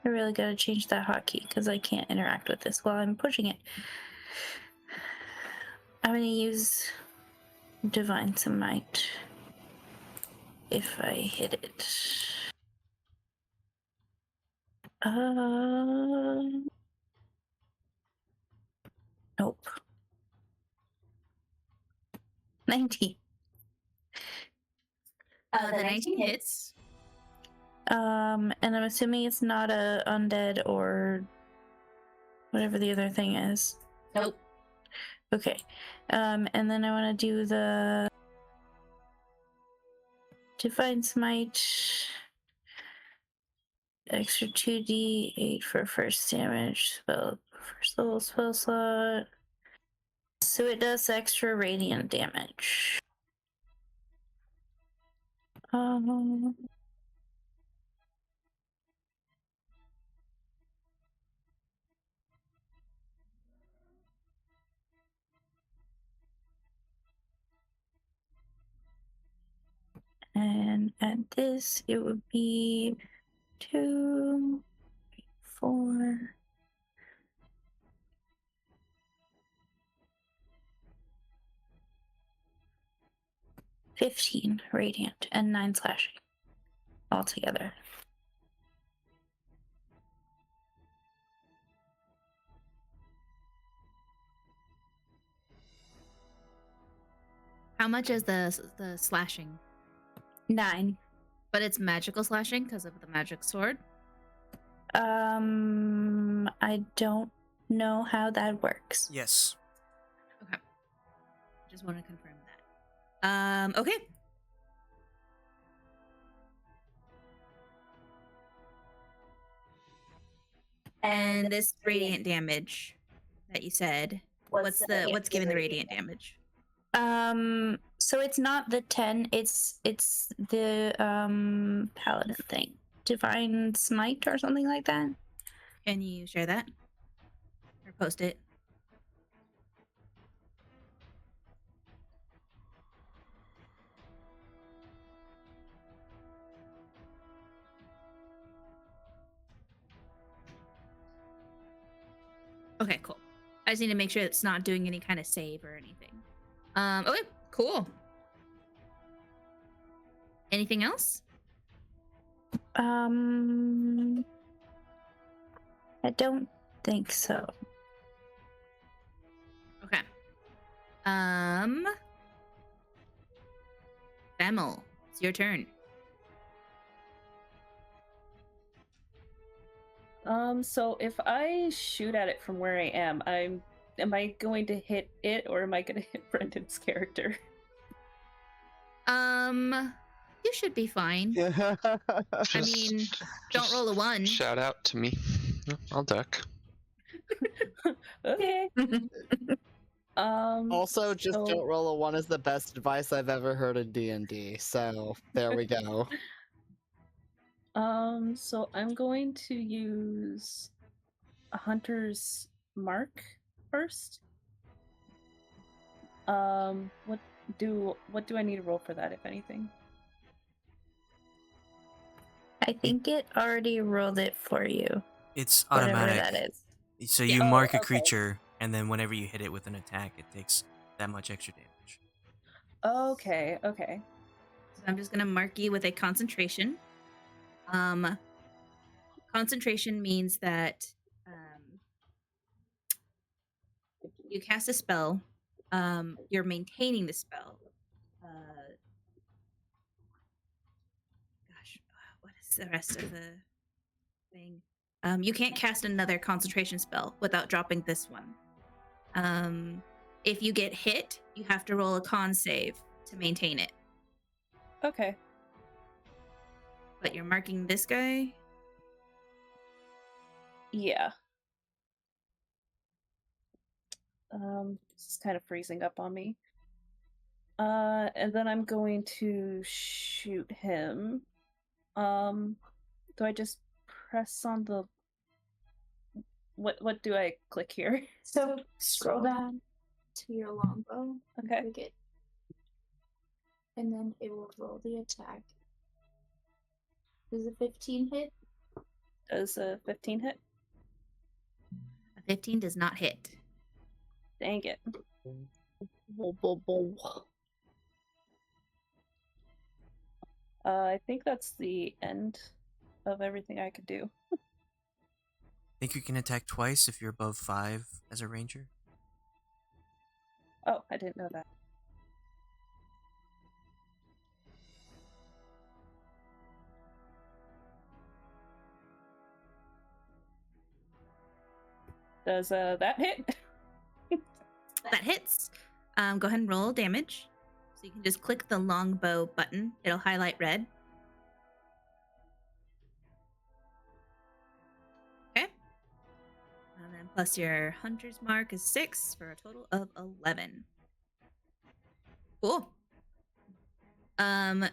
really gotta change that hotkey because I can't interact with this while I'm pushing it. I'm gonna use Divine Smite if I hit it. Nope. 19. The 19 hits. And I'm assuming it's not a undead or whatever the other thing is. Nope. Okay. And then I want to do the Divine Smite. Extra 2d8 for first damage. Spell first level spell slot. So it does extra radiant damage. And at this, it would be 2, 4, 15 radiant and 9 slashing altogether. How much is the slashing? 9. But it's magical slashing because of the magic sword. I don't know how that works. Yes. Okay. Just want to confirm that. Okay. And this radiant damage that you said, what's giving the radiant damage? So it's not the 10, it's the paladin thing. Divine Smite or something like that. Can you share that? Or post it? Okay, cool. I just need to make sure it's not doing any kind of save or anything. Okay, cool. Anything else? I don't think so. Okay. Fammal, it's your turn. So if I shoot at it from where I am I going to hit it or am I going to hit Brendan's character? You should be fine. I mean, don't roll a 1. Shout out to me. I'll duck. Okay. Also, just so- don't roll a 1 is the best advice I've ever heard in D&D. So there we go. So I'm going to use a hunter's mark first. What do I need to roll for that, if anything? I think it already rolled it for you. It's Whatever automatic. that is. So you Oh, mark a okay. creature, and then whenever you hit it with an attack, it takes that much extra damage. Okay. So I'm just gonna mark you with a concentration. Concentration means that you cast a spell. You're maintaining the spell. What is the rest of the thing? You can't cast another concentration spell without dropping this one. If you get hit, you have to roll a con save to maintain it. Okay. But you're marking this guy? Yeah. This is kind of freezing up on me. And then I'm going to shoot him. Do I just press on the... What do I click here? So scroll down to your longbow. Okay. Click it. And then it will roll the attack. Does a 15 hit? Does a 15 hit? A 15 does not hit. Dang it. I think that's the end of everything I could do. Think you can attack twice if you're above 5 as a ranger? Oh, I didn't know that. Does that hit? That hits. Go ahead and roll damage. So you can just click the longbow button. It'll highlight red. Okay. And then plus your hunter's mark is 6 for a total of 11. Cool.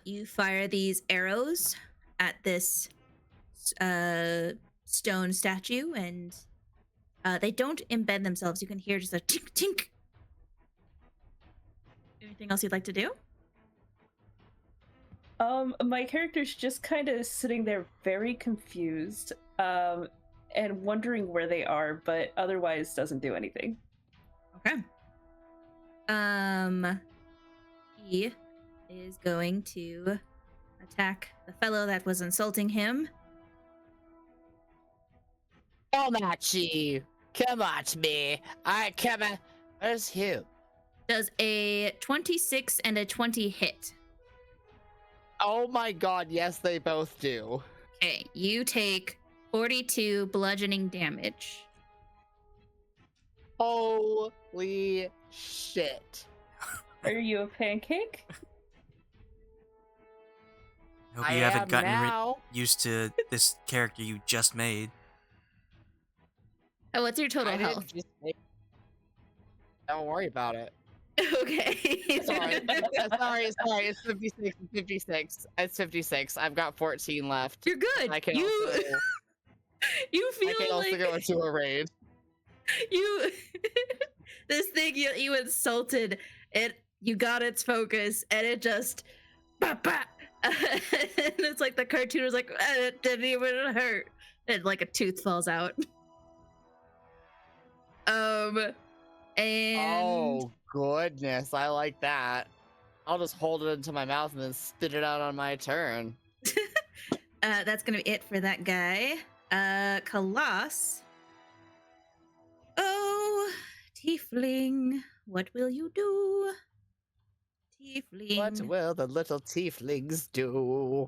You fire these arrows at this stone statue, and they don't embed themselves. You can hear just a tink tink. Anything else you'd like to do? My character's just kind of sitting there very confused, and wondering where they are, but otherwise doesn't do anything. Okay. He is going to attack the fellow that was insulting him. Come at you. Come at me. I come at. Where's Hugh? Does a 26 and a 20 hit? Oh my god, yes, they both do. Okay, you take 42 bludgeoning damage. Holy shit. Are you a pancake? I hope you haven't am gotten now. used to this character you just made. Oh, what's your total I didn't health? just make- Don't worry about it. Okay. Sorry. sorry. It's 56. It's 56. It's 56. I've got 14 left. You're good. I can you also, you feel I can also like go into a raid. you this thing you insulted it. You got its focus, and it just bah, bah. And it's like the cartoon was like, it didn't even hurt, and like a tooth falls out. And Oh goodness, I like that. I'll just hold it into my mouth and then spit it out on my turn. that's gonna be it for that guy. Colossus. Oh, tiefling, what will you do? Tiefling. What will the little tieflings do?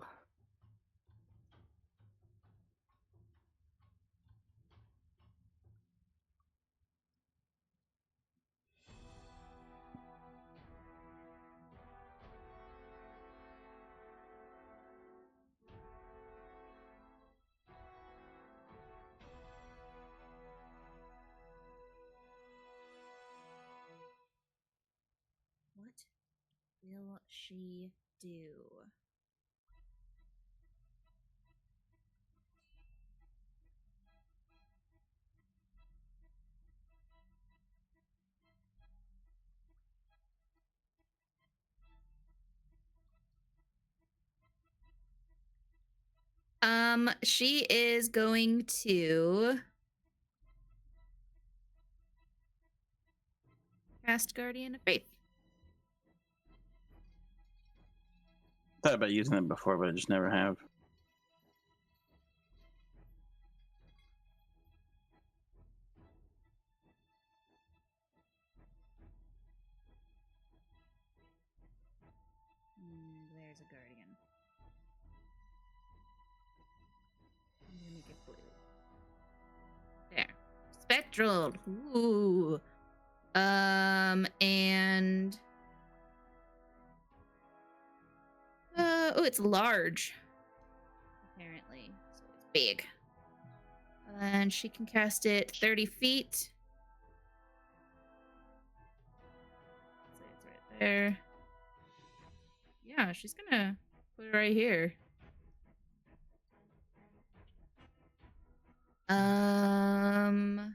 What will she do? She is going to cast Guardian of Faith. Thought about using it before, but I just never have. There's a Guardian. I'm gonna make it blue. There. Spectral. Ooh. And oh, it's large. Apparently. So it's big. And she can cast it 30 feet. So it's right there. Yeah, she's gonna put it right here. And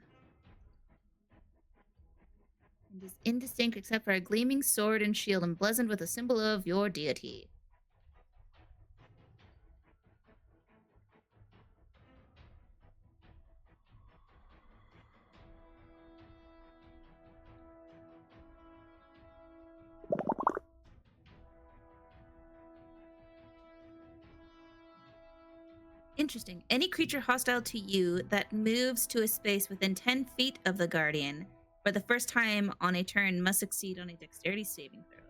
does indistinct except for a gleaming sword and shield emblazoned with a symbol of your deity. Interesting. Any creature hostile to you that moves to a space within 10 feet of the Guardian for the first time on a turn must succeed on a dexterity saving throw.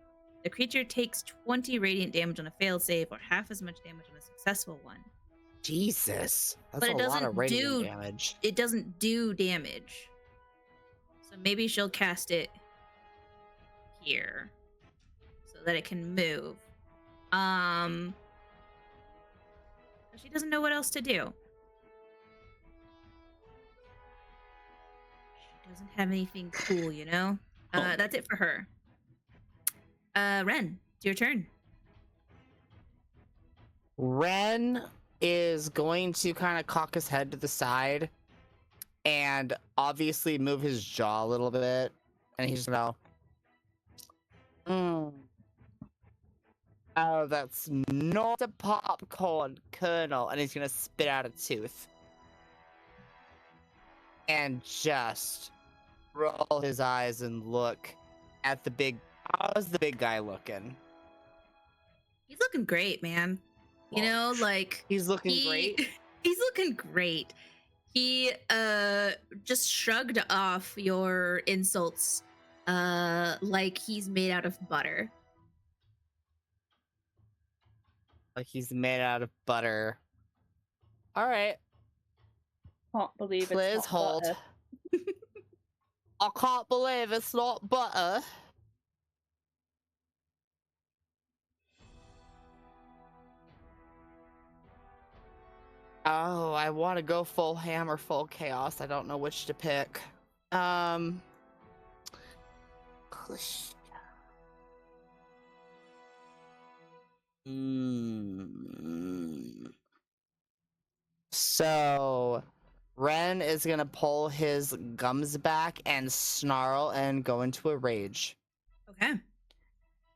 The creature takes 20 radiant damage on a failed save or half as much damage on a successful one. Jesus, that's But a it lot doesn't of radiant do damage. it doesn't do damage. So maybe she'll cast it here so that it can move. She doesn't know what else to do. She doesn't have anything cool, you know? That's it for her. Ren, it's your turn. Ren is going to kind of cock his head to the side and obviously move his jaw a little bit. And he's gonna go, oh, that's not a popcorn kernel. And he's gonna spit out a tooth. And just roll his eyes and look at the big... How's the big guy looking? He's looking great, man. You know, like... He's looking great? He's looking great. He just shrugged off your insults like he's made out of butter. Like he's made out of butter. All right. Can't believe Please it's hold. butter. I can't believe it's not butter. Oh, I want to go full ham or full chaos. I don't know which to pick. So, Ren is gonna pull his gums back and snarl and go into a rage. Okay.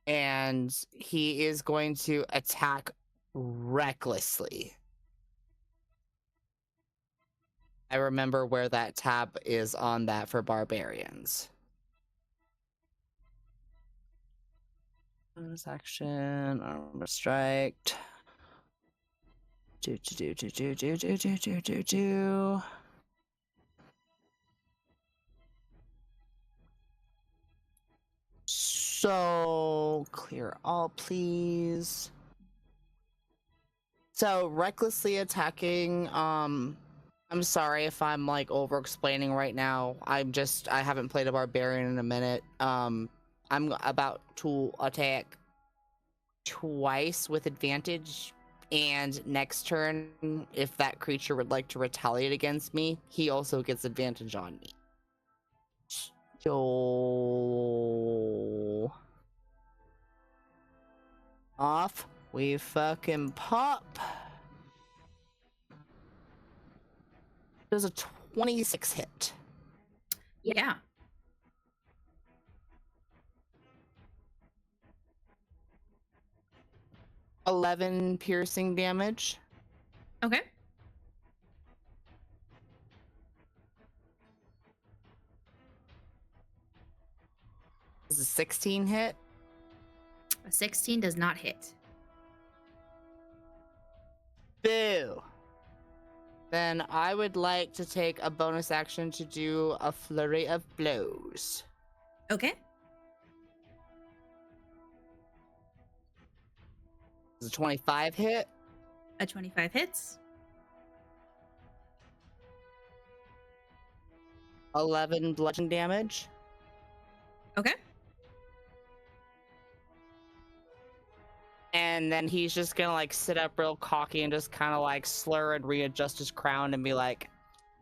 And he is going to attack recklessly. I remember where that tab is on that for barbarians. Bonus action, armor strike. Do. So clear all, please. So recklessly attacking. I'm sorry if I'm like over explaining right now. I haven't played a barbarian in a minute. I'm about to attack twice with advantage, and next turn, if that creature would like to retaliate against me, he also gets advantage on me. So off we fucking pop. Does a 26 hit? Yeah. $11 piercing damage. Okay. Does a 16 hit? A 16 does not hit. Boo. Then I would like to take a bonus action to do a flurry of blows. Okay. Does a 25 hit? A 25 hits. 11 bludgeoning damage. Okay. And then he's just gonna like sit up real cocky and just kind of like slur and readjust his crown and be like,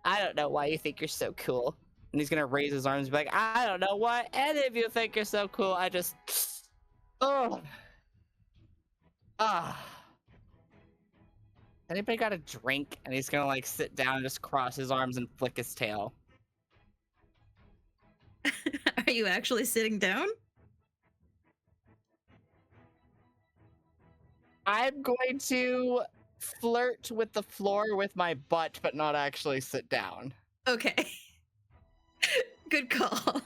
I don't know why you think you're so cool. And he's gonna raise his arms and be like, I don't know why any of you think you're so cool. I just, oh, Anybody got a drink? And he's gonna like sit down and just cross his arms and flick his tail. Are you actually sitting down? I'm going to flirt with the floor with my butt, but not actually sit down. Okay. Good call. All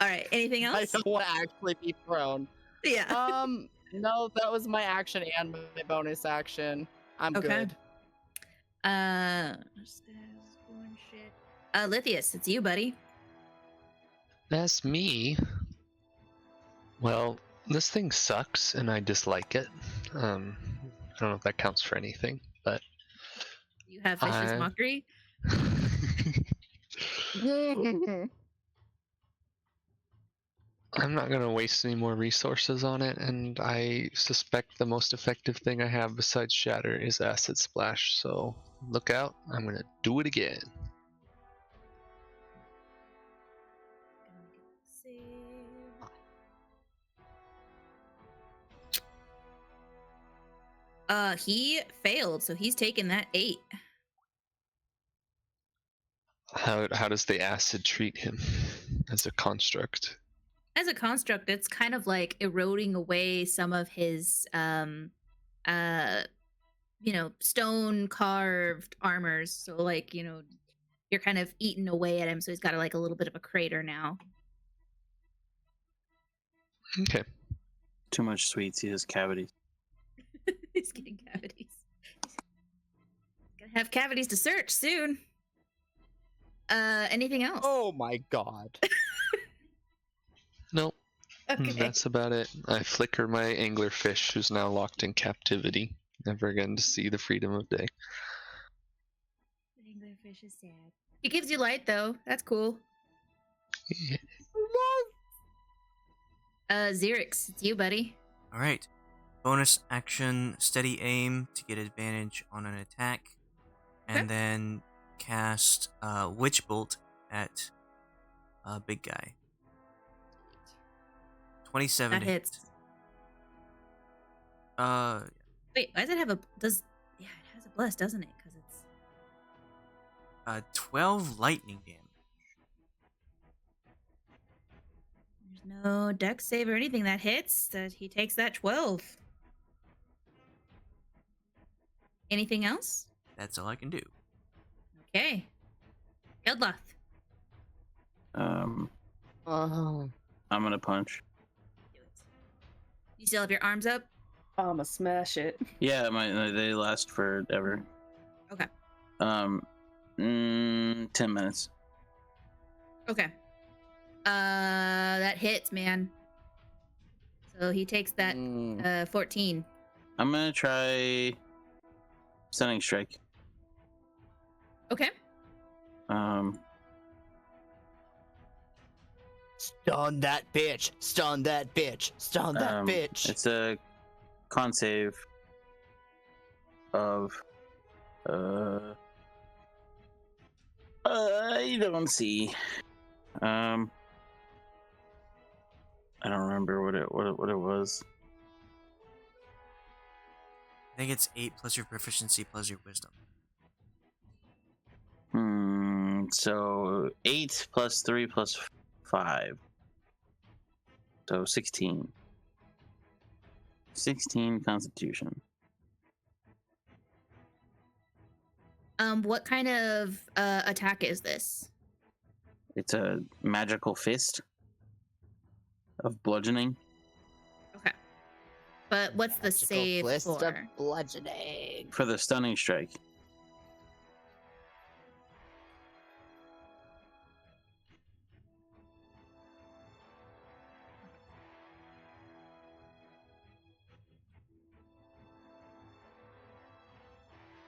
right. Anything I else? don't want to actually be thrown. Yeah. No, that was my action and my bonus action. I'm Okay. good. Lithius, it's you, buddy. That's me. Well, this thing sucks and I dislike it. I don't know if that counts for anything, but You have Vicious Mockery. I'm not going to waste any more resources on it, and I suspect the most effective thing I have besides Shatter is Acid Splash, so look out, I'm going to do it again. He failed, so he's taking that 8. How does the acid treat him as a construct? As a construct, it's kind of like eroding away some of his stone carved armors. So like, you're kind of eating away at him, so he's got like a little bit of a crater now. Okay. Too much sweets. He has cavities. He's getting cavities. Gonna have cavities to search soon. Anything else? Oh my god. Nope. Okay. That's about it. I flicker my anglerfish, who's now locked in captivity, never again to see the freedom of day. The anglerfish is sad. He gives you light though. That's cool. Yeah. Xerix, it's you, buddy. All right. Bonus action, steady aim to get advantage on an attack, and Okay. then cast Witch Bolt at big guy. 27 That hits. Wait, why does it have a it has a bless, doesn't it? Because it's 12 lightning damage. there's no dex save or anything that hits. That he takes that 12. Anything else? That's all I can do. Okay. Geldloth. Oh. I'm gonna punch. Do it. You still have your arms up? I'ma smash it. Yeah, they last forever. Okay. 10 minutes. Okay. That hits, man. So he takes that 14. I'm gonna try stunning strike. Okay. Stun that bitch! Stun that bitch! Stun that bitch! It's a con save of I don't see. I don't remember what it was. I think it's 8 plus your proficiency plus your wisdom. So 8 plus 3 plus 5. So 16. 16 Constitution. What kind of attack is this? It's a magical fist of bludgeoning. Okay. But what's the Magical save fist of for? bludgeoning. For the stunning strike.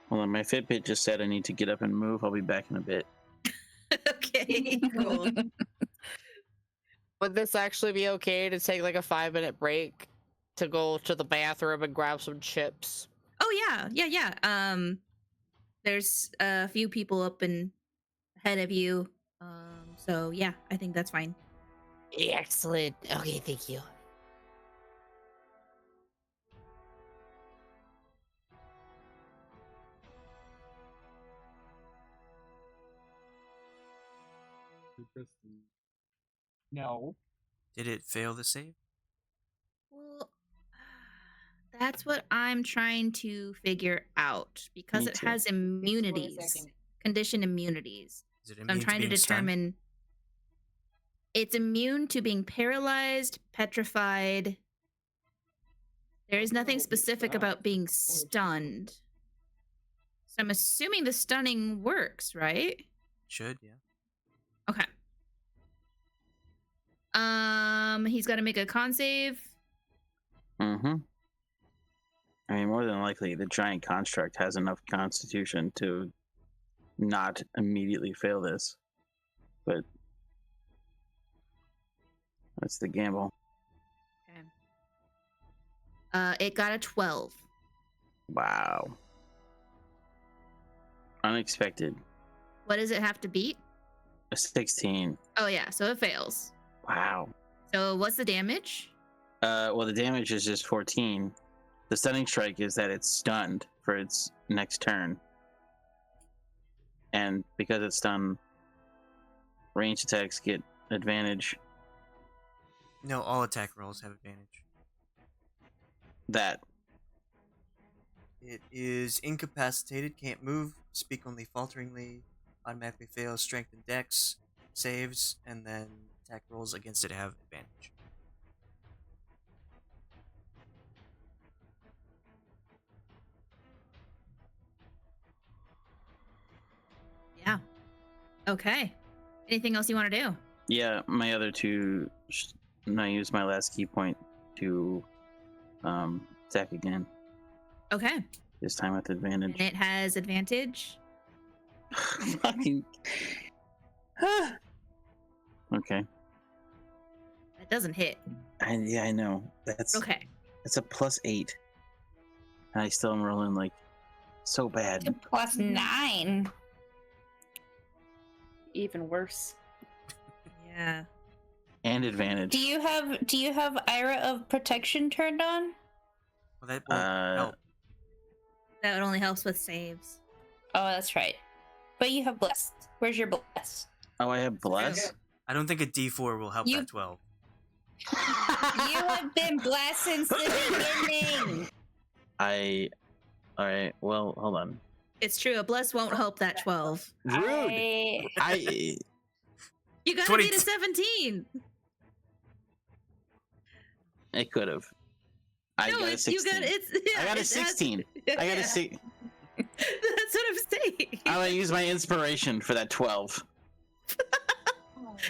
Hold on, my Fitbit just said I need to get up and move. I'll be back in a bit. Okay, cool. Would this actually be okay to take like a 5-minute break to go to the bathroom and grab some chips? Oh yeah. There's a few people up and ahead of you. So yeah, I think that's fine. Excellent. Okay, thank you. No. Did it fail the save? Well, that's what I'm trying to figure out because Me it too. has immunities, condition immunities. Is it So I'm immune to trying to being stunned? determine it's immune to being paralyzed, petrified. There is nothing specific about being stunned. So I'm assuming the stunning works, right? Should, yeah. Okay. He's got to make a con save. Mm-hmm. I mean, more than likely, the giant construct has enough constitution to not immediately fail this. But that's the gamble. Okay. It got a 12. Wow. Unexpected. What does it have to beat? A 16. Oh yeah, so it fails. Wow. So what's the damage? Well, the damage is just 14. The stunning strike is that it's stunned for its next turn. And because it's stunned, ranged attacks get advantage. No, all attack rolls have advantage. That. It is incapacitated, can't move, speak only falteringly, automatically fails strength and dex saves, and then attack rolls against it have advantage. Yeah. Okay. Anything else you want to do? Yeah, my other two. I use my last key point to attack again. Okay. This time with advantage. And it has advantage. Fucking. Okay. That doesn't hit. Yeah, I know. That's Okay. It's a +8. And I still am rolling like so bad. To +9. Even worse. Yeah. And advantage. Do you have Ayre of Protection turned on? Well, that won't help. That only helps with saves. Oh, that's right. But you have Bless. Where's your Bless? Oh, I have bless. I don't think a D4 will help that 12. You have been blessed since the beginning. Alright, well, hold on. It's true. A bless won't help that 12. Rude. I You gotta 20 beat a 17. It could have. I got a 16. You got it's. Yeah, I got a it has- 16. I got a 6. That's what I'm saying. I'm gonna use my inspiration for that 12.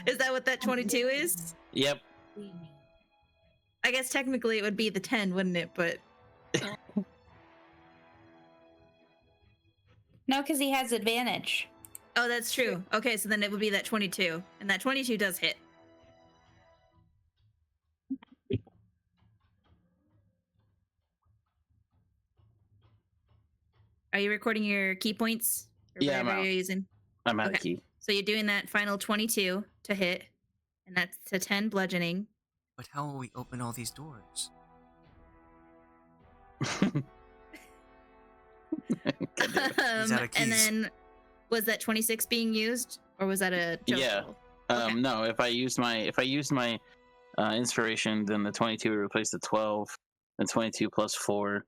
Is that what that 22 is? Yep. I guess technically it would be the 10, wouldn't it? But No, because he has advantage. oh, that's true. Okay, so then it would be that 22, and that 22 does hit. Are you recording your key points? Or Yeah, I'm whatever out. you're using? I'm out of Okay. key. So you're doing that final 22 to hit, and that's to 10 bludgeoning. But how will we open all these doors? He's out of And keys. then, was that 26 being used, or was that a joke Yeah. roll? Okay. No, if I used my inspiration, then the 22 would replace the 12, and 22 plus 4,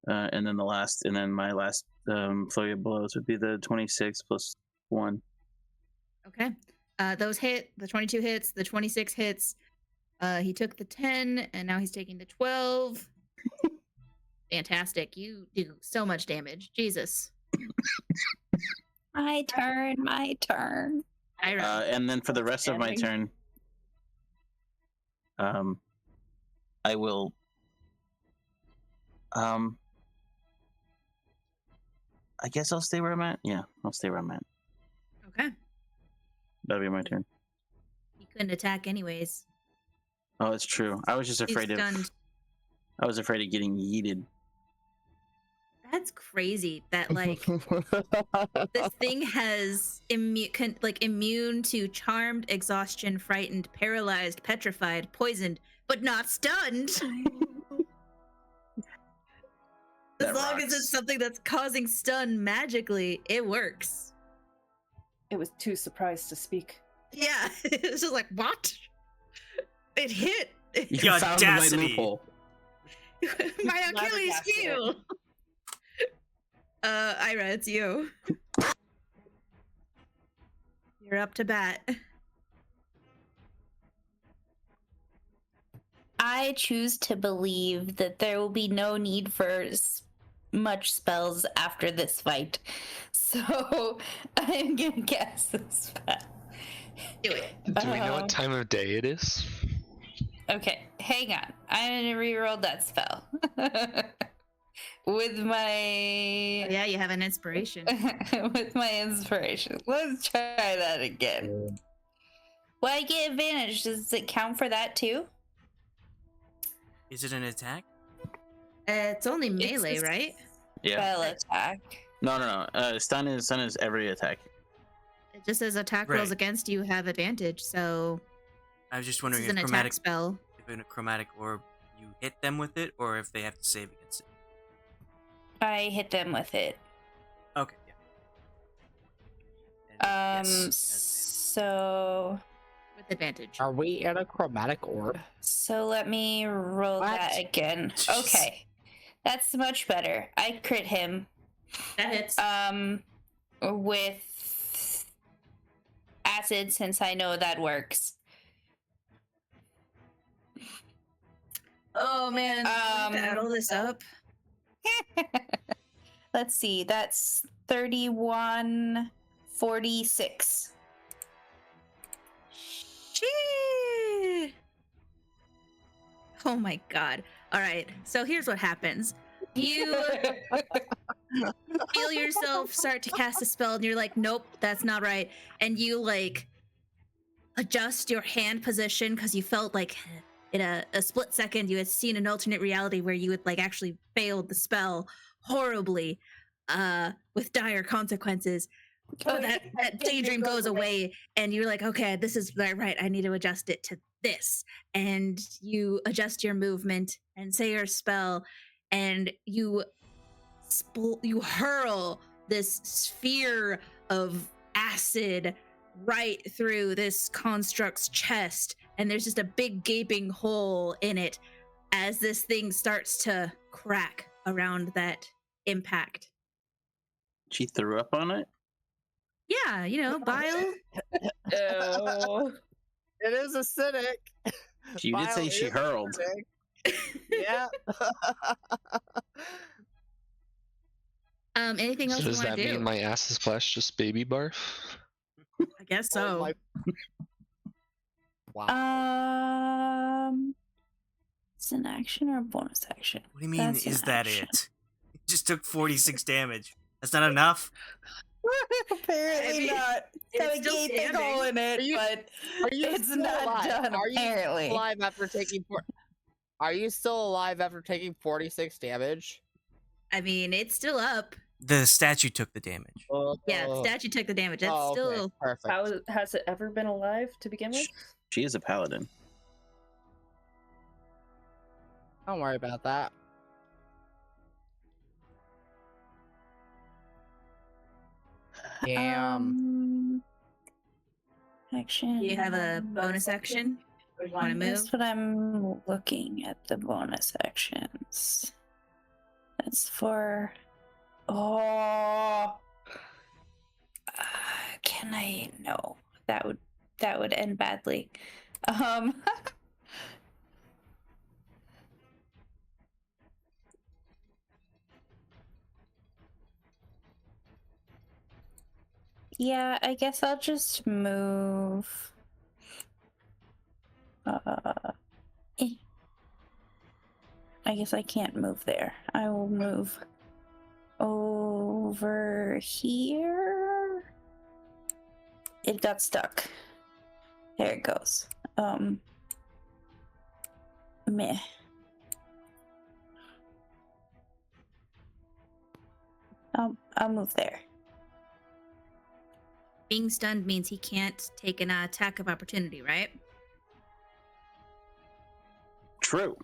and then my last flurry of blows would be the 26 plus 1. Okay. Those hit. The 22 hits. The 26 hits. He took the 10, and now he's taking the 12. Fantastic. You do so much damage. Jesus. My turn. Ayre. And then for the rest of my turn, I will. I guess I'll stay where I'm at. Yeah, I'll stay where I'm at. Okay. That'll be my turn. He couldn't attack anyways. Oh, it's true. I was just He's afraid of. stunned. I was afraid of getting yeeted. That's crazy that, like, this thing has immune to charmed, exhaustion, frightened, paralyzed, petrified, poisoned, but not stunned. As That long as rocks. it's something that's causing stun magically, it works. It was too surprised to speak. Yeah, it's just like, what? It hit. You The found the right audacity. loophole. My Achilles Flabbergasted. heel. Ayra, it's you. You're up to bat. I choose to believe that there will be no need for much spells after this fight. So I'm gonna cast this spell. Do it. Do we know what time of day it is? Okay, hang on. I'm gonna reroll that spell. With my Yeah, you have an inspiration. with my inspiration. Let's try that again. Well, I get advantage. Does it count for that too? Is it an attack? It's only melee, It's a right? Yeah. Spell attack. No. Stun is every attack. It just says attack Right. rolls against you have advantage, so I was just this wondering is if an attack chromatic, spell. if in a chromatic orb you hit them with it, or if they have to save against it. I hit them with it. Okay. Yeah. And yes, So With advantage. Are we in a chromatic orb? let me roll that What? again. Jeez. Okay. That's much better. I crit him. That hits. With acid, since I know that works. Oh man, I have to add all this up. Let's see. That's 3146. Shit. Oh my god. All right. So here's what happens. You feel yourself start to cast a spell and you're like, nope, that's not right. And you like adjust your hand position because you felt like in a split second you had seen an alternate reality where you had like actually failed the spell horribly with dire consequences. But that daydream goes away and you're like, okay, this is right. I need to adjust it to this. And you adjust your movement and say your spell and you hurl this sphere of acid right through this construct's chest, and there's just a big gaping hole in it as this thing starts to crack around that impact. She threw up on it. Yeah, you know, bile. Oh. It is acidic. You did say Bile she is hurled. acidic. Yeah. Anything else So you does want that to do? mean my acid splash just baby barf? I guess Oh so. my- Wow. It's an action or a bonus action? What do you mean, That's an is that action. it? It just took 46 damage. That's not enough? Apparently I mean, not. it's So still it gave a standing. hole in it, Are you- but Are you it's still not alive? done, Are you apparently. still alive after taking Are you still alive after taking 46 damage? I mean, it's still up. The statue took the damage. Yeah, the statue took the damage. It's Oh, okay. still. Perfect. How has it ever been alive to begin with? She is a paladin. Don't worry about that. Damn. Action. You have a bonus action. You want to move? That's what I'm looking at, the bonus actions. That's for. Oh. Can I? No. That would end badly. Yeah, I guess I'll just move. I guess I can't move there. I will move over here. It got stuck. There it goes. Meh. I'll move there. Being stunned means he can't take an attack of opportunity, right? True.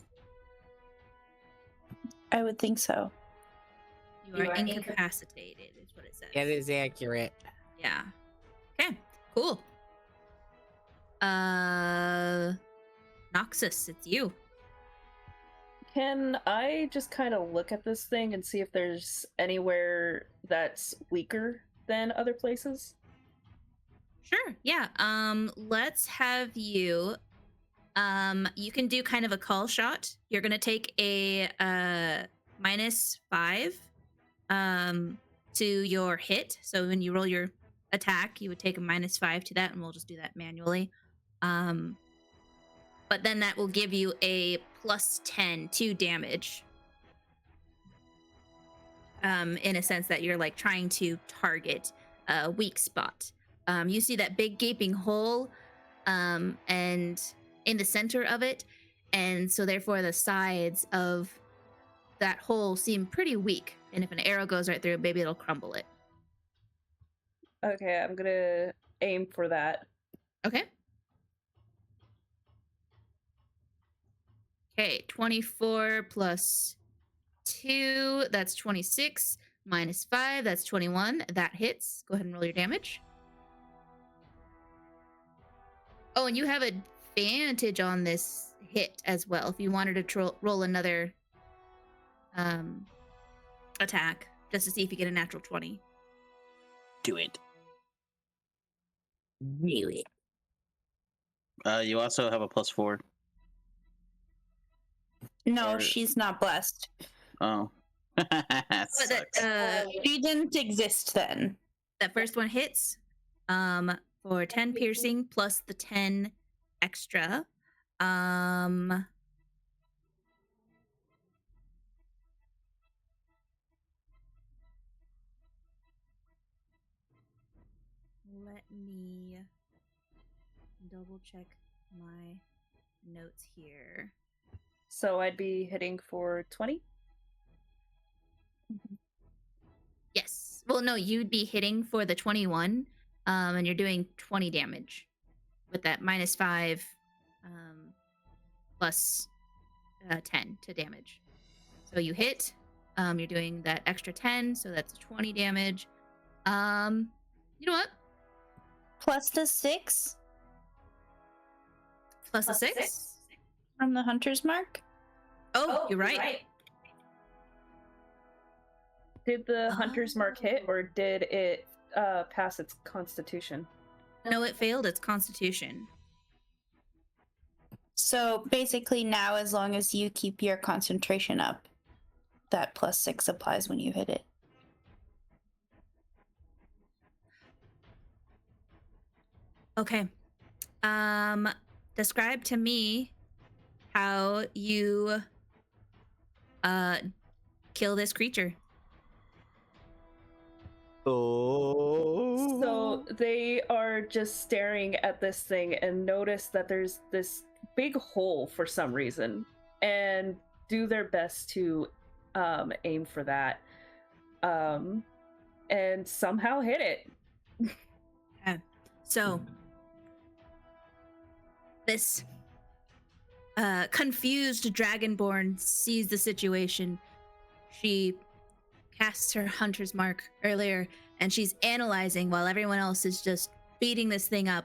I would think so. You are incapacitated, is what it says. It is accurate. Yeah. Okay, cool. Not Noxus, it's you. Can I just kind of look at this thing and see if there's anywhere that's weaker than other places? Sure. Yeah. Let's have you. You can do kind of a call shot. You're gonna take a -5 to your hit. So when you roll your attack, you would take a -5 to that, and we'll just do that manually. But then that will give you a +10 to damage. In a sense that you're like trying to target a weak spot. You see that big gaping hole, and in the center of it, and so therefore the sides of that hole seem pretty weak. And if an arrow goes right through, maybe it'll crumble it. Okay, I'm gonna aim for that. Okay. Okay, 24 plus 2, that's 26. -5, that's 21. That hits. Go ahead and roll your damage. Oh, and you have advantage on this hit as well if you wanted to roll another attack just to see if you get a natural 20. Do it. Do it. You also have a +4. No, Or- she's not blessed. Oh. That But sucks. She didn't exist then. that first one hits for 10 piercing plus the 10 extra. Let me double check my notes here. So I'd be hitting for 20? Yes. Well, no, you'd be hitting for the 21, and you're doing 20 damage with that -5 plus 10 to damage. So you hit, you're doing that extra 10, so that's 20 damage. You know what? Plus the 6 Plus a 6? from the hunter's mark. Oh, you're right. Did the hunter's mark hit, or did it pass its constitution? No, it failed its constitution. So basically now as long as you keep your concentration up, that +6 applies when you hit it. Okay. Describe to me how you kill this creature. Oh. So they are just staring at this thing and notice that there's this big hole for some reason, and do their best to aim for that, and somehow hit it. So, this confused dragonborn sees the situation. She casts her hunter's mark earlier, and she's analyzing while everyone else is just beating this thing up.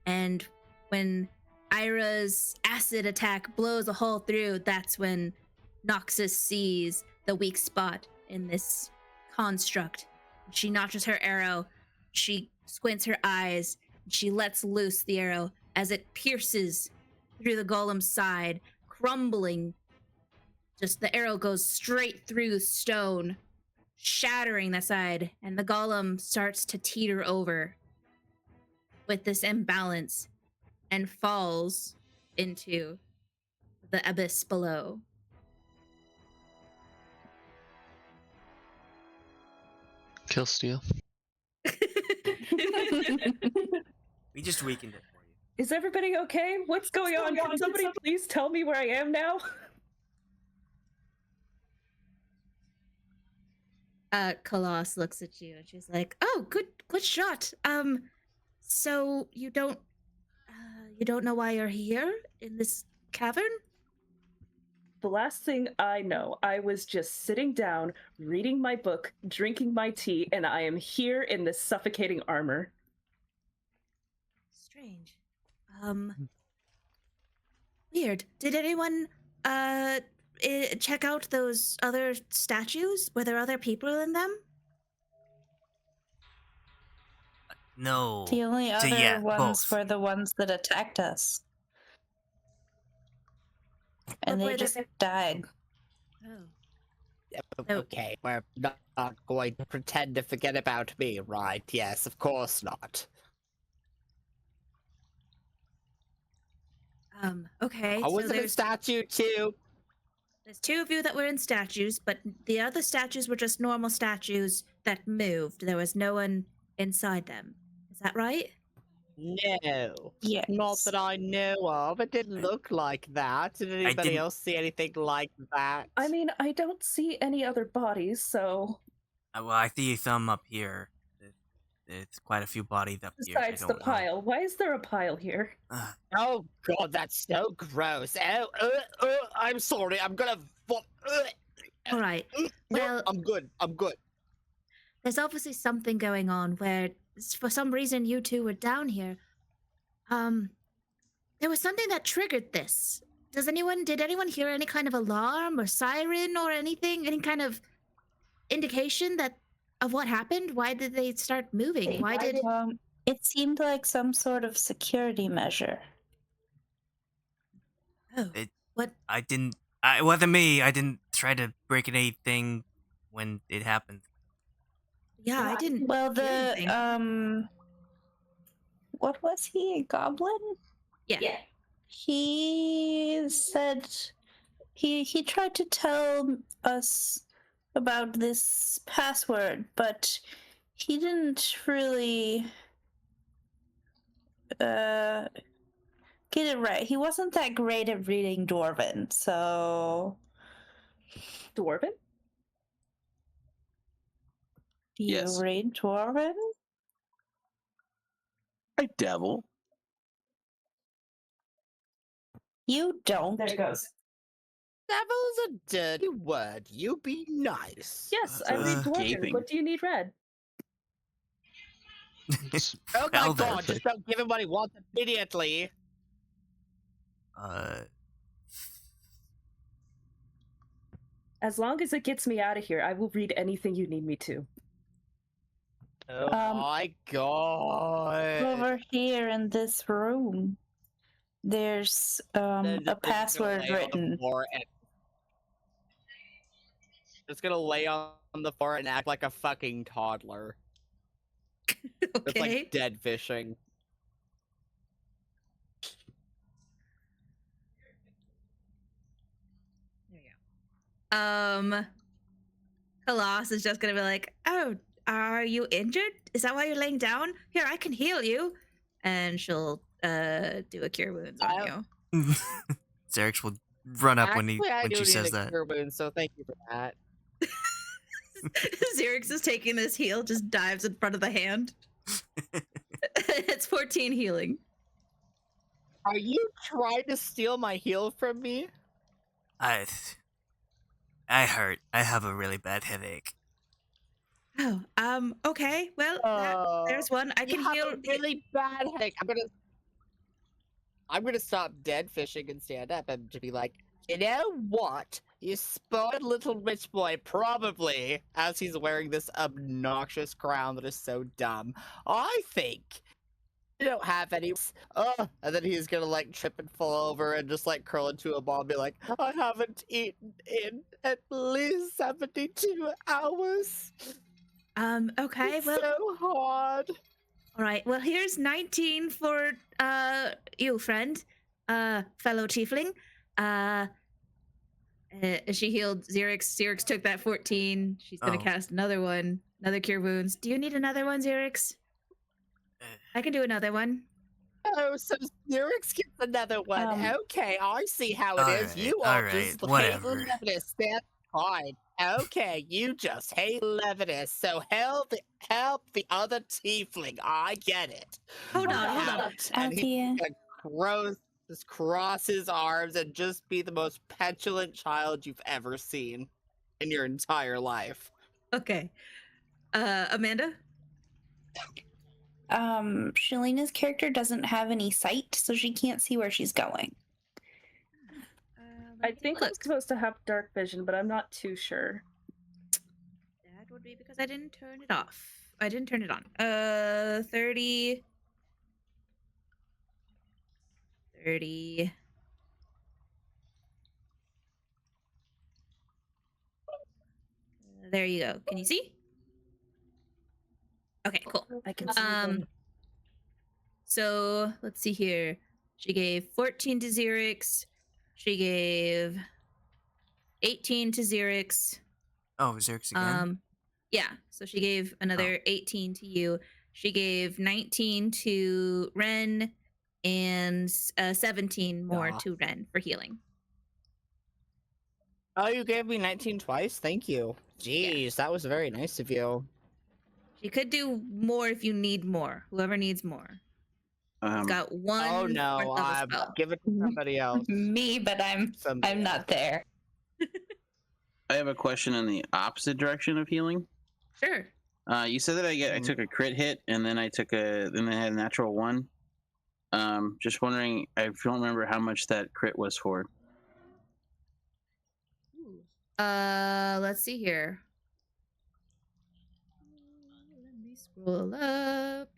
And when Ayre's acid attack blows a hole through, that's when Noxus sees the weak spot in this construct. She notches her arrow, she squints her eyes, she lets loose the arrow as it pierces through the golem's side, crumbling. Just the arrow goes straight through the stone, shattering the side, and the golem starts to teeter over with this imbalance and falls into the abyss below. Kill steal. We just weakened it for you. Is everybody okay? What's going on? Can somebody please tell me where I am now? Colossus looks at you and she's like, "Oh, good shot. So you don't know why you're here in this cavern?" The last thing I know, I was just sitting down, reading my book, drinking my tea, and I am here in this suffocating armor. Strange. Weird. Did anyone check out those other statues? Were there other people in them? No. The only So, other yeah, ones both. were the ones that attacked us. And What they were just the- died. Oh. Okay, we're not going to pretend to forget about me, right? Yes, of course not. Okay. I So was in a there's statue too. two of you that were in statues, but the other statues were just normal statues that moved. There was no one inside them. Is that right? No. Yes. Not that I know of. It didn't look like that. Did anybody didn't- else see anything like that? I mean, I don't see any other bodies, so Well, I see a thumb up here. It's quite a few bodies up here. I besides the don't know. pile, why is there a pile here? Oh god, that's so gross. I'm sorry. I'm gonna. All right. Well, I'm good. I'm good. there's obviously something going on where, for some reason, you two were down here. There was something that triggered this. Did anyone hear any kind of alarm or siren or anything? Any kind of indication of what happened? Why did they start moving? Why did... It seemed like some sort of security measure. Oh, what? It wasn't me. I didn't try to break anything when it happened. Yeah, I didn't... Well, hear anything. what was he? A goblin? Yeah. He said he tried to tell us about this password, but he didn't really get it right. He wasn't that great at reading Dwarven, so Dwarven? do Yes. you read Dwarven? I dabble. You don't. There it goes. Devil's a dirty word. You be nice. Yes, I read Dwarven. gaping. What do you need read? Oh my Well, then. god, just don't give him what he wants immediately. As long as it gets me out of here, I will read anything you need me to. Oh my god. Over here in this room, there's a password written. Just gonna lay on the floor and act like a fucking toddler. It's Okay. like dead fishing. There you go. Kalas is just gonna be like, "Oh, are you injured? Is that why you're laying down? Here, I can heal you." And she'll do a cure wounds on you. Xerix will run up when Actually, I she do need says a that. cure wound, so thank you for that. Xerix is taking this heal, just dives in front of the hand. It's 14 healing. Are you trying to steal my heal from me? I hurt. I have a really bad headache. Oh, okay. Well, there's one. I can you heal. have a really bad headache. I'm gonna stop dead fishing and stand up and to be like, you know what? You spoiled little rich boy, probably, as he's wearing this obnoxious crown that is so dumb. I think you don't have any. And then he's gonna like trip and fall over and just like curl into a ball and be like, I haven't eaten in at least 72 hours. Okay. It's Well, so hard. all right. Well, here's 19 for you, friend, fellow tiefling. She healed Xerix. Xerix took that 14. She's gonna Oh. cast another one, another cure wounds. Do you need another one, Xerix? I can do another one. Oh, so Xerix gets another one. Okay, I see how it is. Alright, You all alright, just hate whatever. Levinas. That's fine. Okay, you just hate Levinas. So help the other tiefling. I get it. Hold on. And he's gonna cross his arms and just be the most petulant child you've ever seen in your entire life. Okay. Amanda? Shalina's character doesn't have any sight, so she can't see where she's going. I think I'm Look, supposed to have dark vision, but I'm not too sure. that would be because I didn't turn it off. I didn't turn it on. 30. 30. There you go. Can you see? Okay, cool. I can see them. So let's see here. She gave 14 to Xerix. She gave 18 to Xerix. Oh, Xerix again? Yeah. So she gave another 18 to you. She gave 19 to Ren and 17 more Aw. to Ren for healing. Oh, you gave me 19 twice? Thank you. Jeez, that was very nice of you. She could do more if you need more. Whoever needs more. It's got one Oh no, fourth level spell. give it to somebody else. Me, but I'm not there. I have a question in the opposite direction of healing. Sure. You said that I took a crit hit and then I had a natural 1. Just wondering, I don't remember how much that crit was for. Let's see here. Let me scroll up.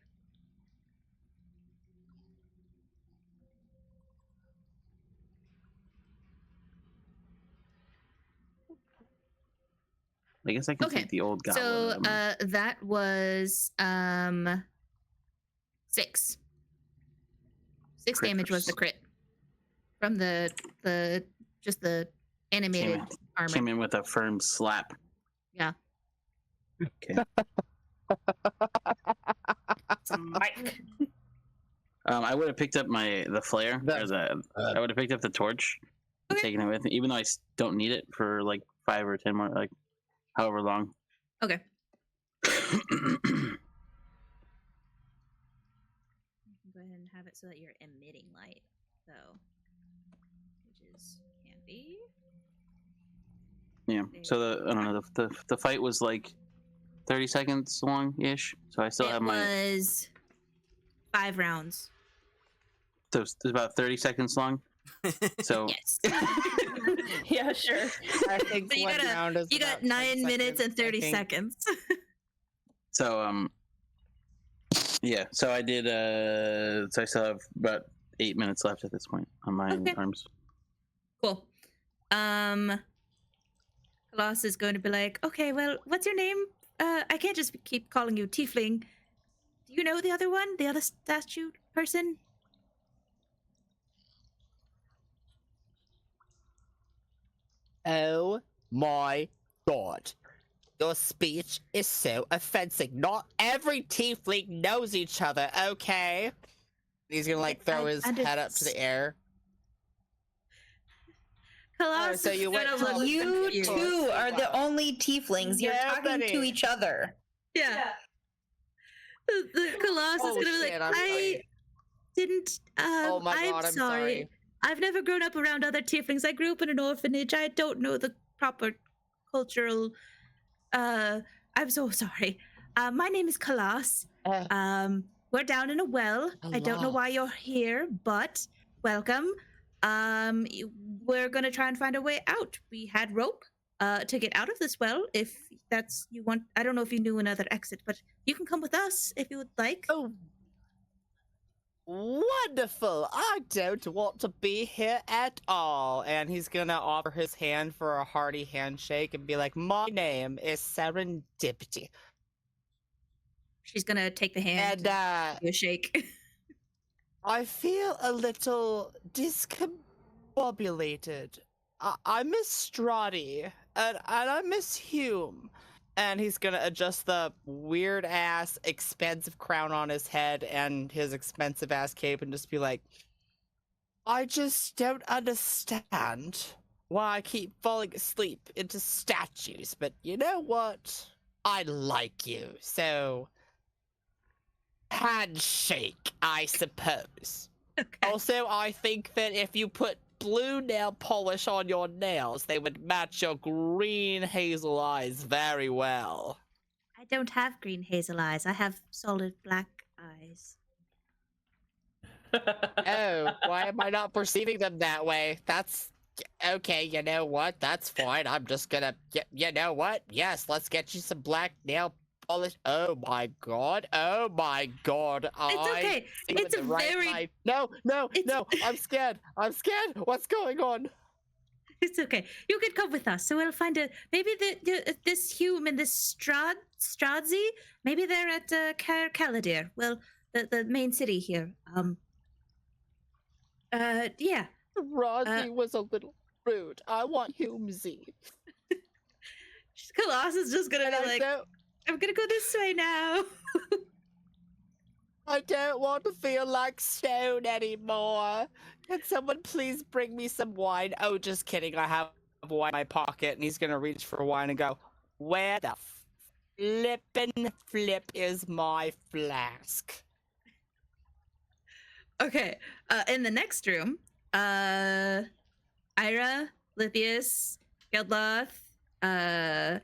I guess I can Okay, take the old goblin. So that was 6. 6 Crit damage was the crit from the just the animated armor. Came in with a firm slap. Yeah. Okay. Mike. I would have picked up the flare. I would have picked up the torch and taken it with me, even though I don't need it for like 5 or 10 more, like however long. Okay. Go ahead and have it so that you're emitting light, though, which is handy. Yeah. So I don't know. The fight was like 30 seconds long ish. So I still have my. It was 5 rounds. So it's about 30 seconds long. So Yes. Yeah, sure. I think So one round is you got about 9 10 minutes and seconds, I 30 think. seconds. So yeah. So I did. So I still have about 8 minutes left at this point on my arms. Cool. Colossus is going to be like, okay, well, what's your name? I can't just keep calling you Tiefling. Do you know the other one? The other statue person? Oh my god. Your speech is so offensive. Not every tiefling knows each other, okay? He's gonna like throw his head up to the air. Colossus so you is went gonna to- look You confused. two are the only tieflings. You're talking to Nobody. each other. Yeah. The Colossus Oh is gonna be shit, like, I'm I sorry. didn't. Oh my god, I'm sorry. I've never grown up around other tieflings. I grew up in an orphanage. I don't know the proper cultural. I'm so sorry. My name is Kalas. We're down in a well. I don't know why you're here, but welcome. We're gonna try and find a way out. We had rope to get out of this well. If that's you want, I don't know if you knew another exit, but you can come with us if you would like. Oh, wonderful! I don't want to be here at all. And he's gonna offer his hand for a hearty handshake and be like, my name is Serendipity. She's gonna take the hand, And give you a shake. I feel a little discombobulated. I miss Strati, and I miss Hume. And he's gonna adjust the weird ass expensive crown on his head and his expensive ass cape and just be like, I just don't understand why I keep falling asleep into statues, but you know what? I like you, so handshake, I suppose. Okay. Also, I think that if you put blue nail polish on your nails, they would match your green hazel eyes very well. I don't have green hazel eyes. I have solid black eyes. Oh, why am I not perceiving them that way? That's Okay, you know what? That's fine. I'm just gonna. You know what? Yes, let's get you some black nail polish. Oh my god! Oh my god! It's okay. It's a very. No, no, It's- no! I'm scared. I'm scared. What's going on? It's okay. You can come with us. So we'll find a maybe this human, this Stradzi. Maybe they're at Caladir. Well, the main city here. Yeah. Rodney was a little rude. I want Humsy. Colossus is just gonna And be I like, don't, I'm gonna go this way now. I don't want to feel like stone anymore. Can someone please bring me some wine? Oh, just kidding. I have wine in my pocket, and he's gonna reach for wine and go, "Where the flippin' flip is my flask?" Okay. In the next room, Ayre, Lithius, Geldloth, have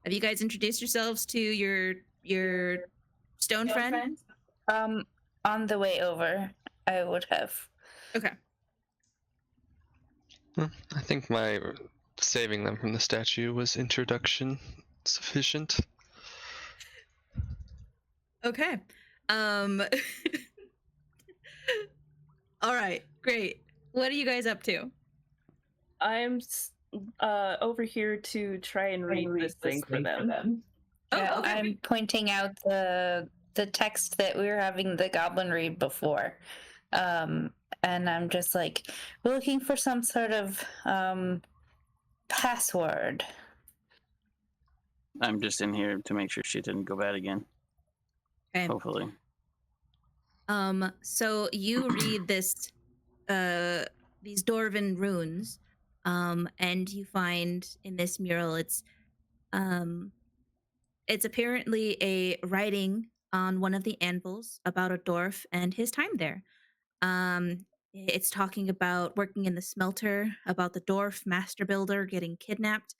you guys introduced yourselves to your stone friend? On the way over, I would have. Okay. Well, I think my saving them from the statue was introduction sufficient. Okay. All right. Great. What are you guys up to? I'm over here to try and read this thing for them. Yeah, Oh, okay. I'm pointing out the text that we were having the goblin read before. And I'm just like looking for some sort of password. I'm just in here to make sure she didn't go bad again. Okay. Hopefully. So you read this, these Dwarven runes, and you find in this mural it's apparently a writing on one of the anvils about a dwarf and his time there. It's talking about working in the smelter, about the dwarf master builder getting kidnapped,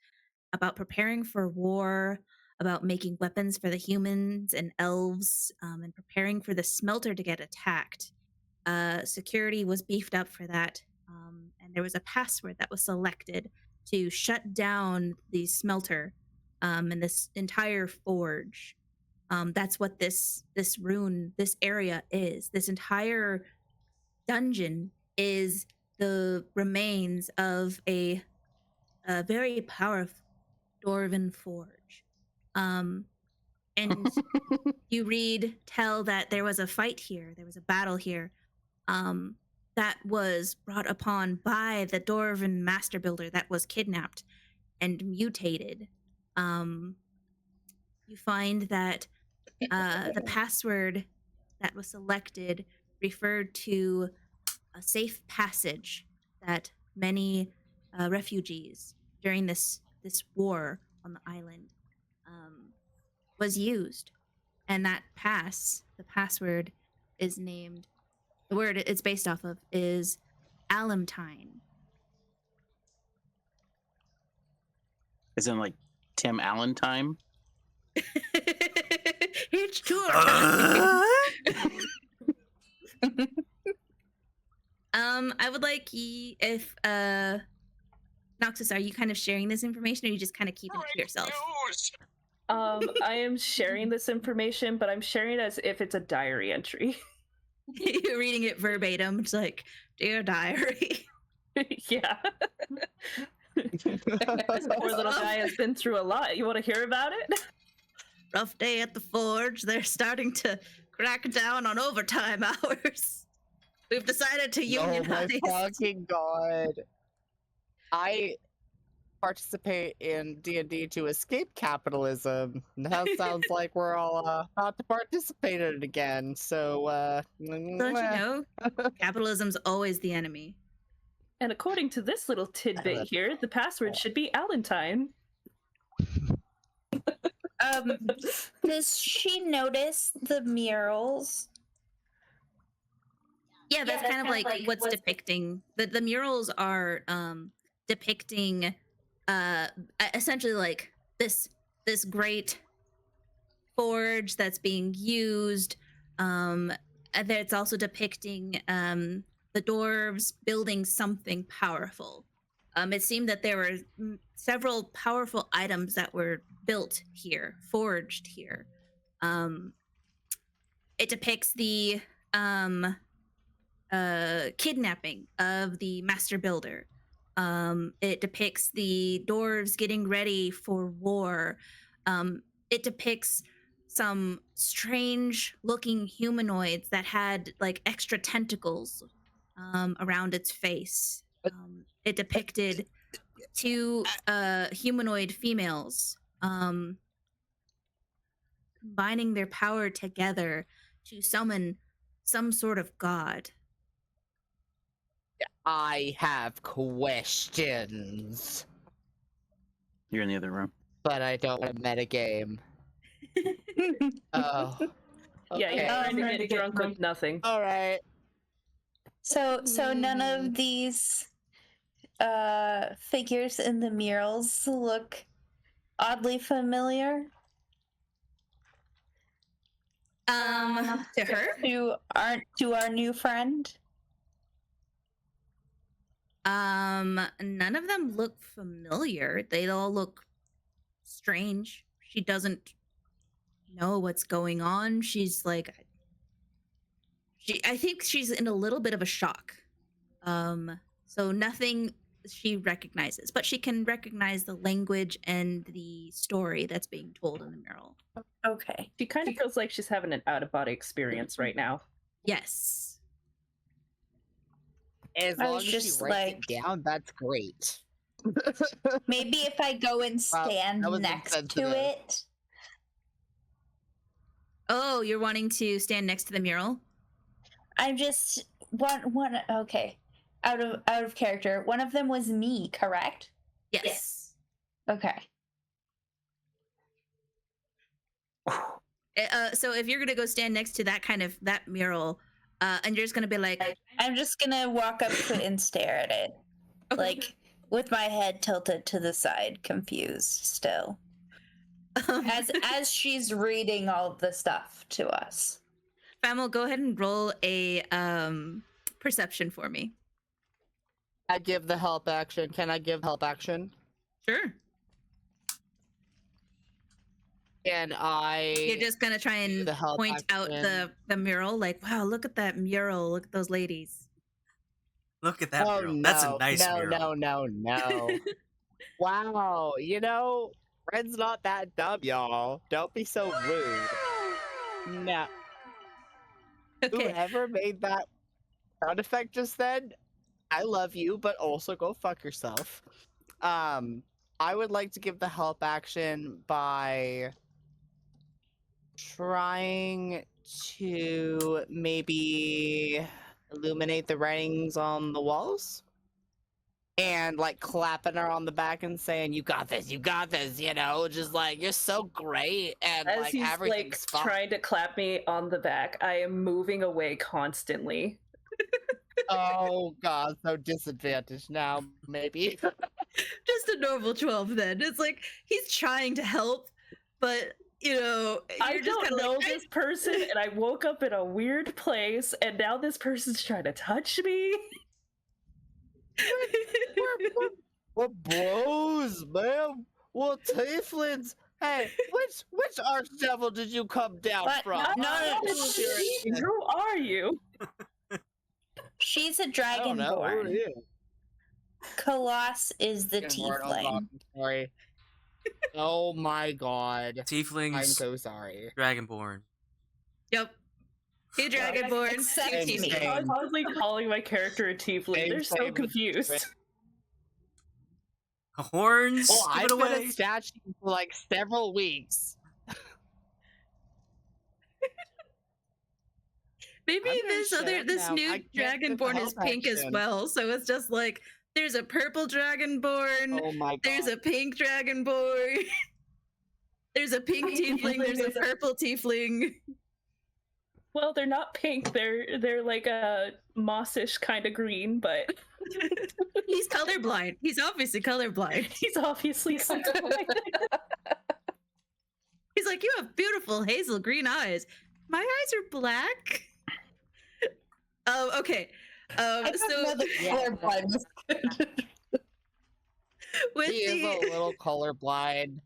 about preparing for war, about making weapons for the humans and elves, and preparing for the smelter to get attacked. Security was beefed up for that, and there was a password that was selected to shut down the smelter and this entire forge. That's what this rune, this area is. This entire dungeon is the remains of a very powerful Dwarven forge. And you tell that there was a fight here, there was a battle here, that was brought upon by the Dwarven master builder that was kidnapped and mutated. You find that the password that was selected referred to a safe passage that many refugees during this war on the island was used, and that the password is named. The word it's based off of is Alamtine. As in, like, Tim Allen time? It's tour time. I would like if Noxus, are you kind of sharing this information, or are you just kind of keeping it to yourself? I am sharing this information, but I'm sharing it as if it's a diary entry. You're reading it verbatim. It's like, dear diary. Yeah. This poor little guy has been through a lot. You want to hear about it? Rough day at the forge. They're starting to crack down on overtime hours. We've decided to unionize. Oh my fucking god! I participate in D&D to escape capitalism. Now it sounds like we're all about to participate in it again. So, Don't you know? Capitalism's always the enemy. And according to this little tidbit here, the password should be Alentine. Does she notice the murals? Yeah, that's kind of like what's depicting. The murals are depicting essentially like this great forge that's being used. And then it's also depicting the dwarves building something powerful. It seemed that there were several powerful items that were built here, forged here. It depicts the kidnapping of the master builder. It depicts the dwarves getting ready for war. It depicts some strange looking humanoids that had like extra tentacles around its face. It depicted two humanoid females combining their power together to summon some sort of god. I have questions, You're in the other room. but I don't want to metagame. Oh. Yeah, Okay. you're trying to get drunk with nothing. All right. So none of these figures in the murals look oddly familiar To her? to our new friend. None of them look familiar. They all look strange. She doesn't know what's going on. She's like, I think she's in a little bit of a shock. So nothing she recognizes, but she can recognize the language and the story that's being told in the mural. Okay. She kind of feels like she's having an out-of-body experience right now. Yes. As I long was as just she writes like- it down, that's great. Maybe if I go and stand that was next to insensitive. it. Oh, you're wanting to stand next to the mural? I'm just one okay. Out of character. One of them was me, correct? Yes. Okay. So if you're gonna go stand next to that mural, and you're just gonna be like, I'm just gonna walk up to it and stare at it. Like with my head tilted to the side, confused still. As she's reading all of the stuff to us. Fammal, go ahead and roll a perception for me. I give the help action. Can I give help action? Sure. And You're just gonna try do and the help point out action. the mural, like, wow, look at that mural. Look at those ladies. Look at that Oh, mural. no, That's a nice no, mural. no. Wow, Red's not that dumb, y'all. Don't be so rude. No. Okay. Whoever made that sound effect just then, I love you, but also go fuck yourself. I would like to give the help action by trying to maybe illuminate the writings on the walls and like clapping her on the back and saying, you got this, just like, you're so great, and As like he's like everything's fine. trying to clap me on the back, I am moving away constantly. Oh god, so disadvantaged now, maybe. Just a normal 12 then. It's like he's trying to help, but I you're just don't kinda know like, this person, and I woke up in a weird place, and now this person's trying to touch me. We're bros, man. We're tieflings. Hey, which archdevil did you come down But from? no, Who are you? she's a I don't know. Who are dragonborn. you? Colossus is the Dragonborn, oh god, tiefling. I'm sorry. Oh my god. I'm Tieflings, so sorry. Dragonborn. Yep. Hey, Dragonborn. Except Hey, me. Tiefling. I was honestly calling my character a tiefling. They're so Same. confused. Horns? Oh, Give I've it been away. a statue for like several weeks. Maybe I'm gonna shut up this now. new I can't get the Dragonborn is help pink as action. well. So it's just like there's a purple Dragonborn. Oh my god. There's a pink Dragonborn. There's a pink tiefling. There's a purple tiefling. Well, they're not pink. They're like a mossish kind of green, but He's colorblind. He's obviously colorblind. he's obviously colorblind. He's like, you have beautiful hazel green eyes. My eyes are black. Okay. I don't know So the colorblind. With He is a the little colorblind.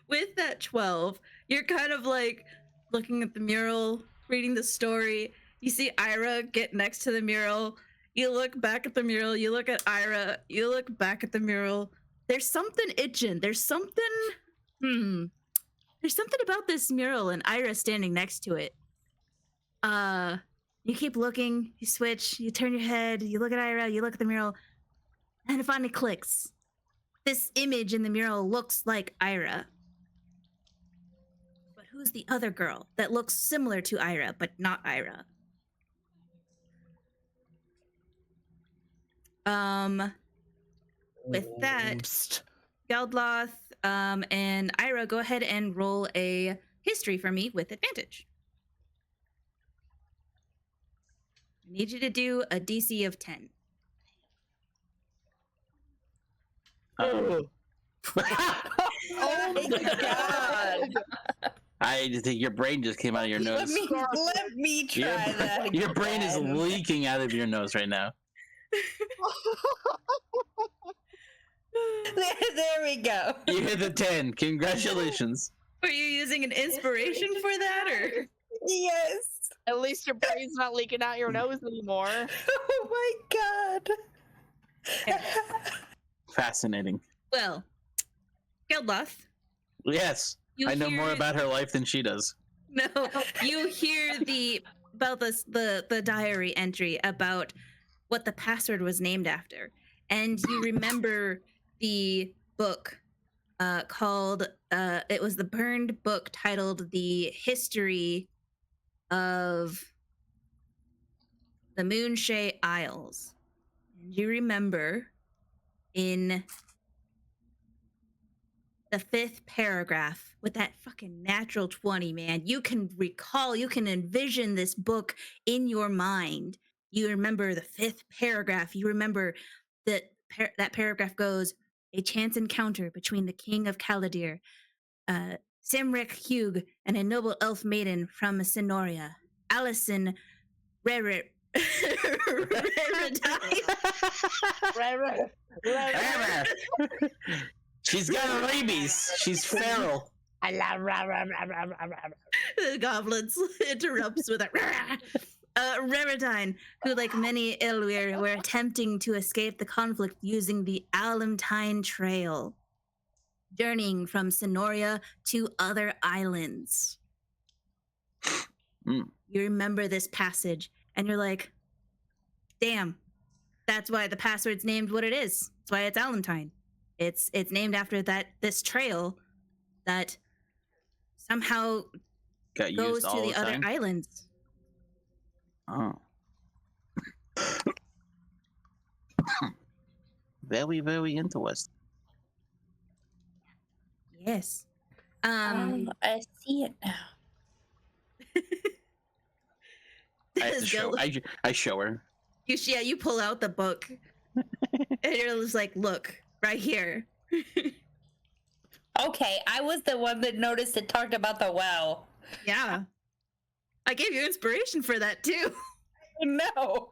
with that 12, you're kind of like looking at the mural, reading the story. You see Ayre get next to the mural. You look back at the mural. You look at Ayre. You look back at the mural. There's something itching. There's something. There's something about this mural and Ayre standing next to it. You keep looking. You switch. You turn your head. You look at Ayre. You look at the mural, and it finally clicks. This image in the mural looks like Ayre. But who's the other girl that looks similar to Ayre, but not Ayre? With that, Geldloth and Ayre, go ahead and roll a history for me with advantage. I need you to do a DC of 10. Oh Oh my god! I just think your brain just came out of your nose. Let me try that. Your brain is again. leaking out of your nose right now. There we go. You hit the 10. Congratulations. Are you using an inspiration for that, or? Yes. At least your brain's not leaking out your nose anymore. Oh my god. Fascinating. Well, Geldloth, Yes, you I know more hear- about her life than she does. No, you hear about the diary entry about what the password was named after, and you remember the book called it was the burned book titled "The History of the Moonshae Isles," and you remember in the 5th paragraph with that fucking natural 20, man. You can recall, you can envision this book in your mind. You remember the 5th paragraph. You remember that that paragraph goes, a chance encounter between the king of Caladir, Simric Hugh, and a noble elf maiden from Sinoria, Alison Raredine. She's got rabies. She's feral. The goblins interrupts with a Raredine, who, like many Elwyr, were attempting to escape the conflict using the Alamtine Trail, journeying from Sinoria to other islands. Mm. You remember this passage, and you're like, damn, that's why the password's named what it is. That's why it's Alamtine. It's named after this trail that somehow Got goes used to all the the other time. islands. Oh. Very, very interesting. Yes. I see it now. I have to show. I show her. You pull out the book, and you're just like, look, right here. Okay, I was the one that noticed it talked about the well. Yeah. I gave you inspiration for that, too. No.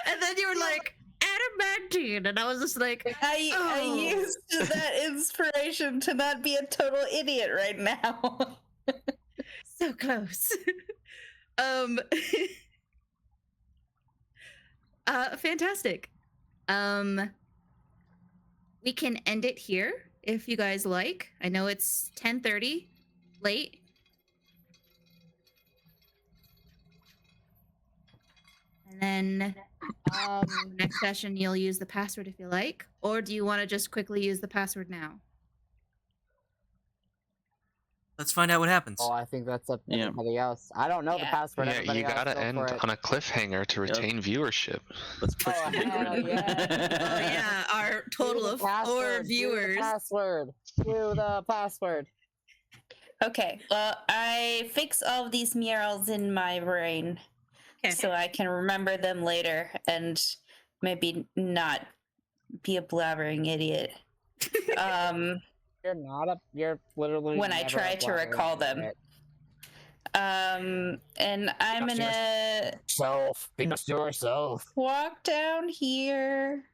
And then you were like, adamantine, and I was just like, I Oh. used that inspiration to not be a total idiot right now. so close. Fantastic. We can end it here if you guys like. I know it's 10:30, late. And then next session you'll use the password if you like, or do you want to just quickly use the password now? Let's find out what happens. Oh, I think that's up to Yeah. everybody else. I don't know the Yeah. password. Yeah, Everybody you else gotta go end for it. on a cliffhanger to retain viewership. Let's push Oh, the big hell button. yeah. Oh yeah, our total Do the of 4 password, viewers. Do the password. Do the password. Okay, well, I fix all of these murals in my brain Okay. so I can remember them later and maybe not be a blabbering idiot. You're not a. You're literally. When I never try a to blabbering recall them. idiot. And I'm Just gonna Self. Be just yourself. walk down here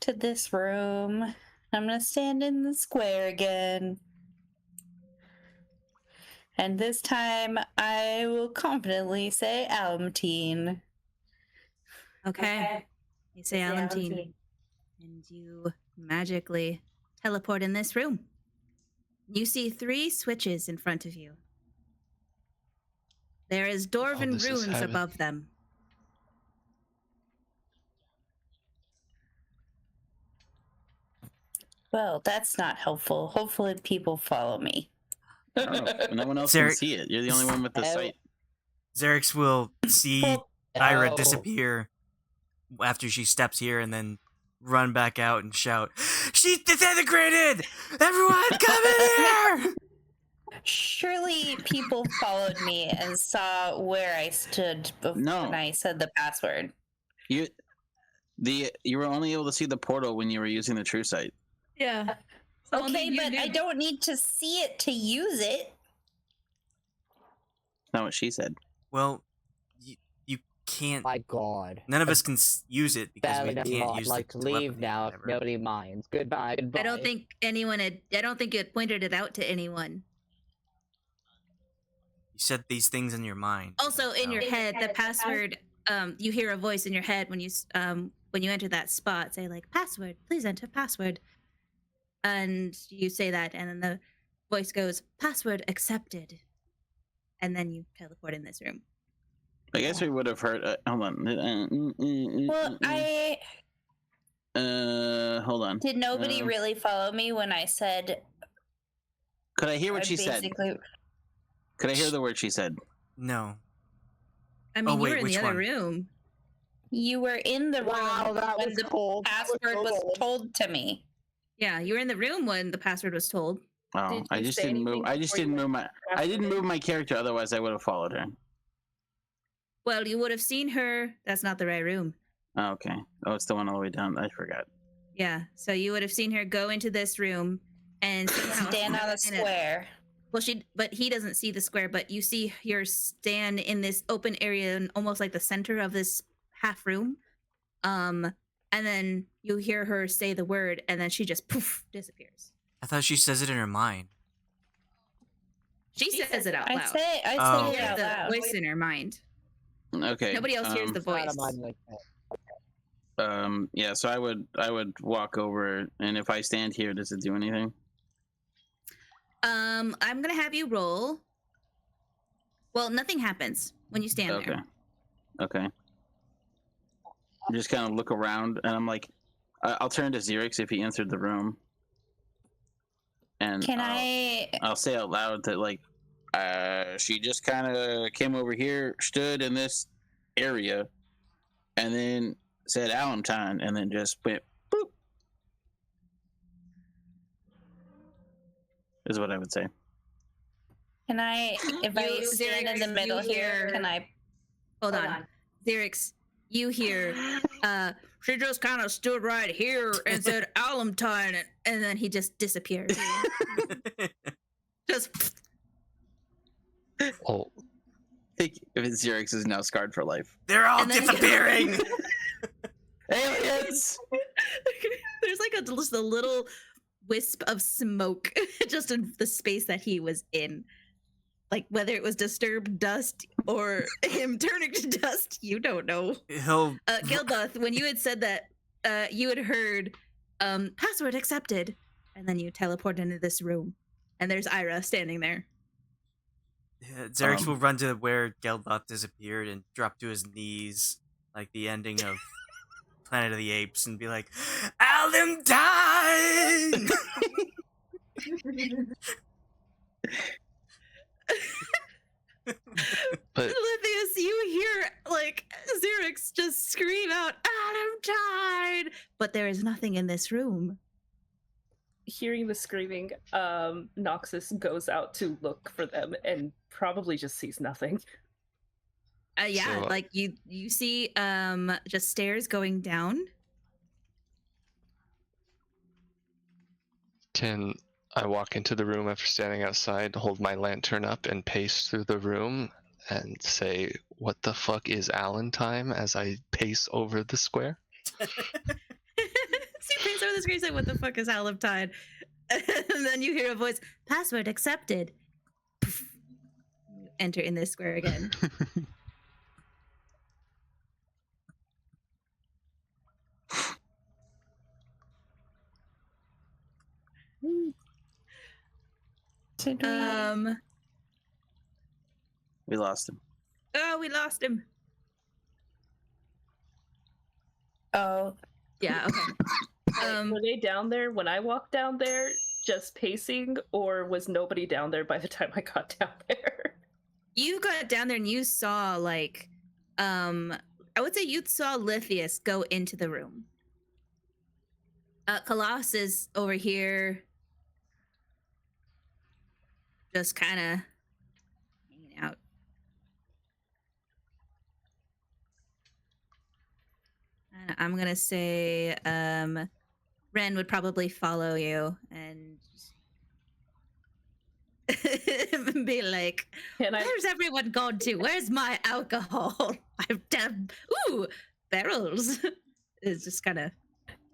to this room. I'm gonna stand in the square again. And this time I will confidently say Almtine. Okay. You say Alantine, and you magically teleport in this room. You see 3 switches in front of you. There is dwarven this is runes heaven. above them. Well, that's not helpful. Hopefully people follow me. I don't know. No one else Xerix- can see it. You're the only one with the sight. Xerix will see Well, Ayre Oh. disappear after she steps here and then run back out and shout, "She's disintegrated! Everyone come in here!" surely people followed me and saw where I stood No. when I said the password. You were only able to see the portal when you were using the true sight. Yeah. Okay, but I don't need to see it to use it. Not what she said. Well, you can't. My God. None of us can use it because we Paladin, can't I'd use like the to leave telepathy or now if whatever. nobody minds. Goodbye. Goodbye. I don't think you had pointed it out to anyone. You said these things in your mind. Also, in your so- head, the password. You hear a voice in your head when you enter that spot. Say like, "Password, please enter password," and you say that, and then the voice goes, "Password accepted," and then you teleport in this room. I guess we would have heard. Hold on. Well, Hold on. did nobody really follow me when I said Could I hear what I she said? basically- Could I hear the word she said? No. I mean, Oh, you wait, were in which the other one? room. You were in the room Wow, that when was the cold. That was password was cold. told to me. Yeah, you were in the room when the password was told. Oh, Did I you just say didn't move. anything I just before you didn't went move my. I didn't move my character. Otherwise, I would have followed her. Well, you would have seen her. That's not the right room. Oh, okay. Oh, it's the one all the way down. I forgot. Yeah, so you would have seen her go into this room and somehow Stand on a in a- square. Well, but he doesn't see the square, but you see her stand in this open area, in almost like the center of this half room. And then you hear her say the word, and then she just poof disappears. I thought she says it in her mind. She says it out I loud. say Oh. it Hears out the loud. voice in her mind. Okay. Nobody else hears the It's not voice. a mind like that. Yeah. So I would walk over, and if I stand here, does it do anything? I'm gonna have you roll. Well, nothing happens when you stand Okay. there. Okay. I just kind of look around, and I'm like, I'll turn to Xerix if he entered the room, and Can I? I'll say out loud that like, she just kind of came over here, stood in this area, and then said Alantine, and then just went boop. Is what I would say. Can I? If I You- stand in the Xerix, middle you here, hear- can I? Hold on. Xerix, you hear, she just kind of stood right here and said Alantine, and then he just disappeared. Just Oh, If Xerix is now scarred for life. They're all And then- disappearing. Aliens! there's like just a little wisp of smoke just in the space that he was in. Like whether it was disturbed dust or him turning to dust, you don't know. He'll. Geldloth, when you had said that, you had heard password accepted, and then you teleport into this room, and there's Ayre standing there. Xerix will run to where Geldloth disappeared and drop to his knees, like the ending of Planet of the Apes, and be like, "Alantine!" but Lithius, you hear like Xerix just scream out, "Alantine!" But there is nothing in this room. Hearing the screaming, Noxus goes out to look for them and probably just sees nothing. Yeah, So, like you see just stairs going down. can I walk into the room after standing outside, hold my lantern up, and pace through the room and say, "What the fuck is Alantine?" as I pace over the square? See, over the screen saying, "What the fuck is Haliptide?" And then you hear a voice, "Password accepted." Enter in this square again. We lost him. Oh, we lost him. Oh, Yeah, okay. Were they down there when I walked down there, just pacing, or was nobody down there by the time I got down there? You got down there and you saw, like, I would say you saw Lithius go into the room. Colossus is over here, just kind of hanging out. And I'm gonna say, Ren would probably follow you and be like, "Where's everyone gone to? Where's my alcohol? I've done barrels." It's just kind of.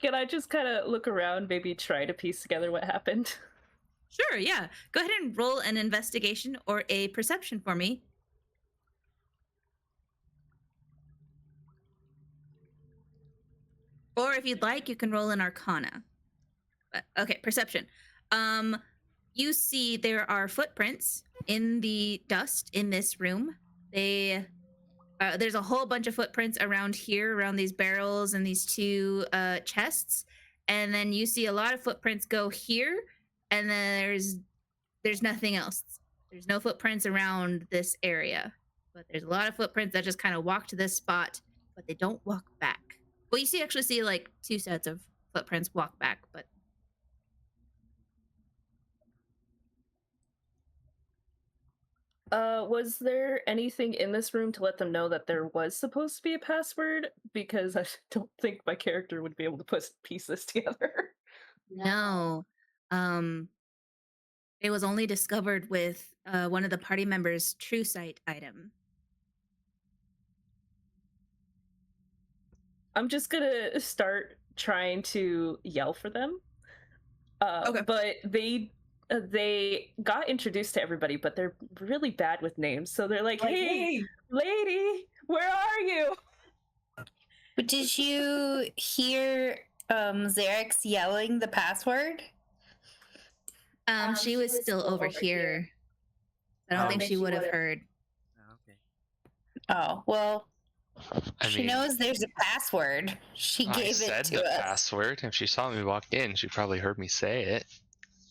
Can I just kind of look around, maybe try to piece together what happened? Sure, yeah. Go ahead and roll an investigation or a perception for me. Or if you'd like, you can roll an arcana. Okay, perception. You see there are footprints in the dust in this room. There's a whole bunch of footprints around here, around these barrels and these two chests. And then you see a lot of footprints go here, and then there's nothing else. There's no footprints around this area, but there's a lot of footprints that just kind of walk to this spot, but they don't walk back. Well, you actually see like two sets of footprints walk back, but was there anything in this room to let them know that there was supposed to be a password? Because I don't think my character would be able to piece this together. no. It was only discovered with one of the party members' true sight item. I'm just gonna start trying to yell for them. Okay. But they got introduced to everybody, but they're really bad with names. So they're like, "Hey, lady, where are you?" but did you hear Xerix yelling the password? She was still over here. I don't think she would have heard. Okay. Oh, well, I she mean, knows there's a password. She I gave it said to the us. password. If she saw me walk in, she probably heard me say it.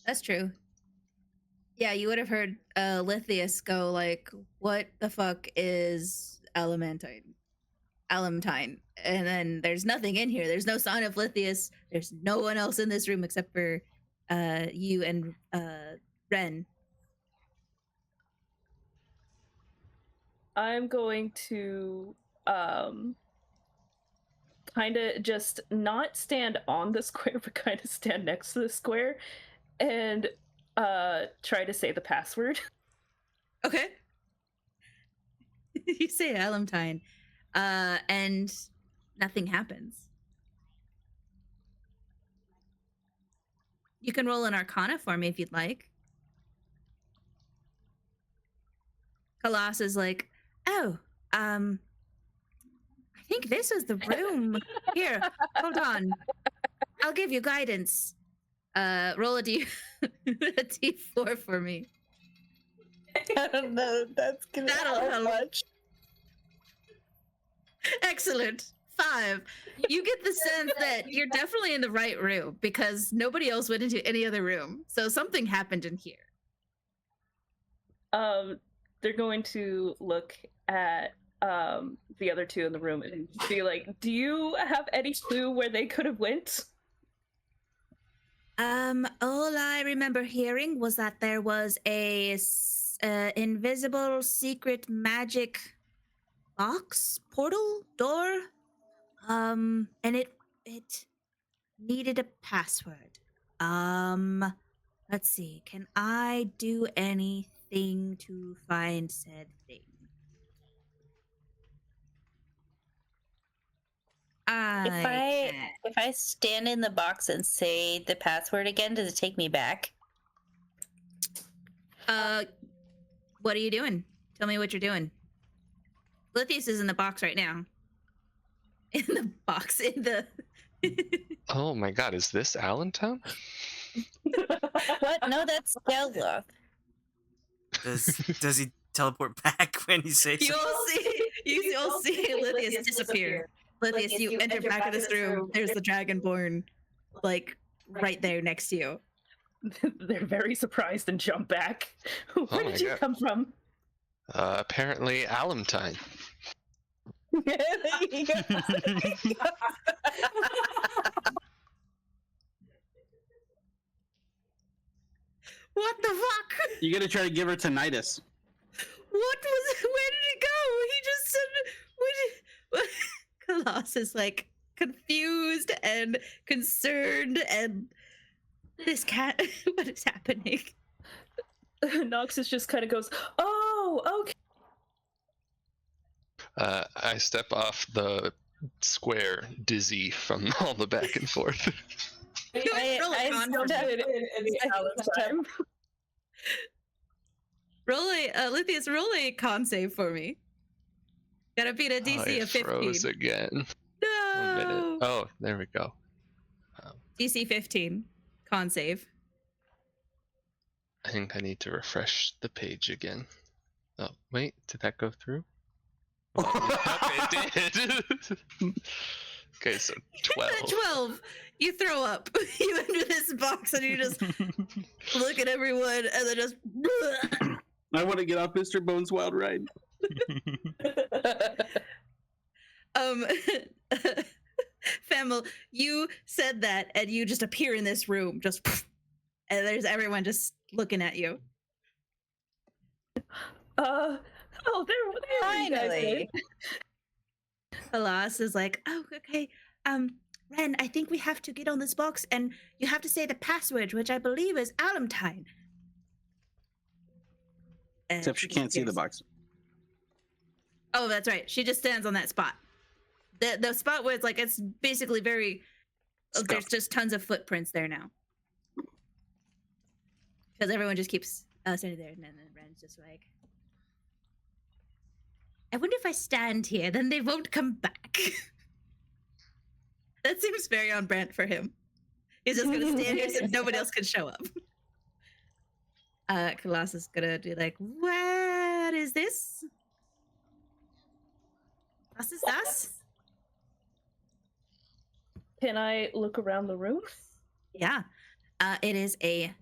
That's true. Yeah, you would have heard Lithius go like, "What the fuck is Alamantine? And then there's nothing in here. There's no sign of Lithius. There's no one else in this room except for you and Ren. I'm going to kind of just not stand on the square, but kind of stand next to the square and try to say the password. Okay. You say Alamantine, and nothing happens. You can roll an Arcana for me if you'd like. Colossus is like, "Oh, I think this is the room. Here, hold on. I'll give you guidance. Roll a D4 for me." I don't know. That's gonna That'll help help. much. Excellent. 5. You get the sense that you're definitely in the right room because nobody else went into any other room. So something happened in here. They're going to look at the other two in the room and be like, "Do you have any clue where they could have went?" All I remember hearing was that there was a invisible secret magic box, portal, door, and it needed a password. Let's see. Can I do anything to find said thing? If I stand in the box and say the password again, does it take me back? What are you doing? Tell me what you're doing. Lithius is in the box right now. In the box, in the. Oh my god, is this Allentown? What? No, that's Geldloth. Does he teleport back when he says You'll see Lithius disappear. Lithius, you enter back of this room. There's the Dragonborn, like right there next to you. They're very surprised and jump back. Where my did you God. come from? Apparently Allentown. What the fuck? You gotta try to give her tinnitus. What was? Where did it go? He just said. What? Colossus is like confused and concerned, and this cat. What is happening? Noxus just kind of goes, "Oh, okay." I step off the square, dizzy from all the back and forth. Lithius, roll a con save for me. Gotta beat a DC of 15. Froze again. 1 minute. No. Oh, there we go. DC 15. Con save. I think I need to refresh the page again. Oh, wait, did that go through? Oh, yep, it did. Okay, so 12. 12. You throw up. You enter this box and you just look at everyone and then just. I want to get off Mr. Bones' wild ride. Fammal, you said that and you just appear in this room, just and there's everyone just looking at you. Oh, there Finally. Alas is like, oh, okay. Ren, I think we have to get on this box and you have to say the password, which I believe is Allentown. Except she can't see the box. Oh, that's right. She just stands on that spot. The spot where it's like, it's basically very, there's just tons of footprints there now. Because everyone just keeps standing there, and then Ren's just like, I wonder if I stand here, then they won't come back. That seems very on brand for him. He's just gonna stand here so nobody else can show up. Colossus is gonna do like, what is this? Was ist das? Can I look around the room? Yeah. It is a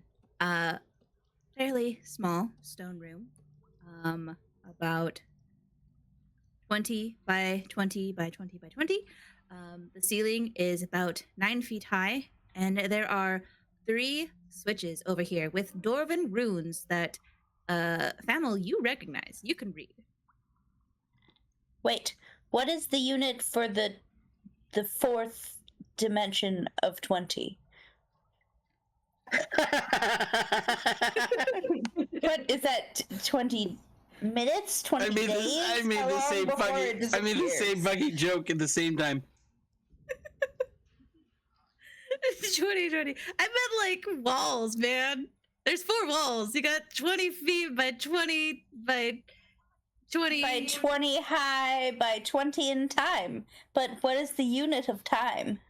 fairly small stone room. About 20 by 20 by 20 by 20. The ceiling is about 9 feet high, and there are 3 switches over here with Dwarven runes that Fammal, you recognize. You can read. Wait, what is the unit for the 4th dimension of 20? What is that? 20 minutes? 20 days? I made the same fucking joke at the same time. 2020. I meant like walls, man. There's 4 walls. You got 20 feet by 20 by 20. By 20 high, by 20 in time. But what is the unit of time?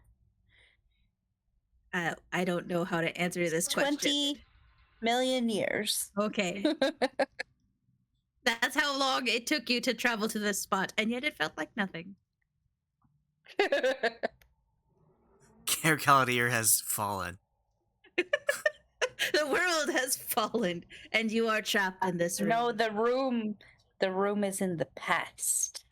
I don't know how to answer this 20 question. million years. Okay. That's how long it took you to travel to this spot, and yet it felt like nothing. Caladier has fallen. The world has fallen, and you are trapped in this room. No, the room is in the past.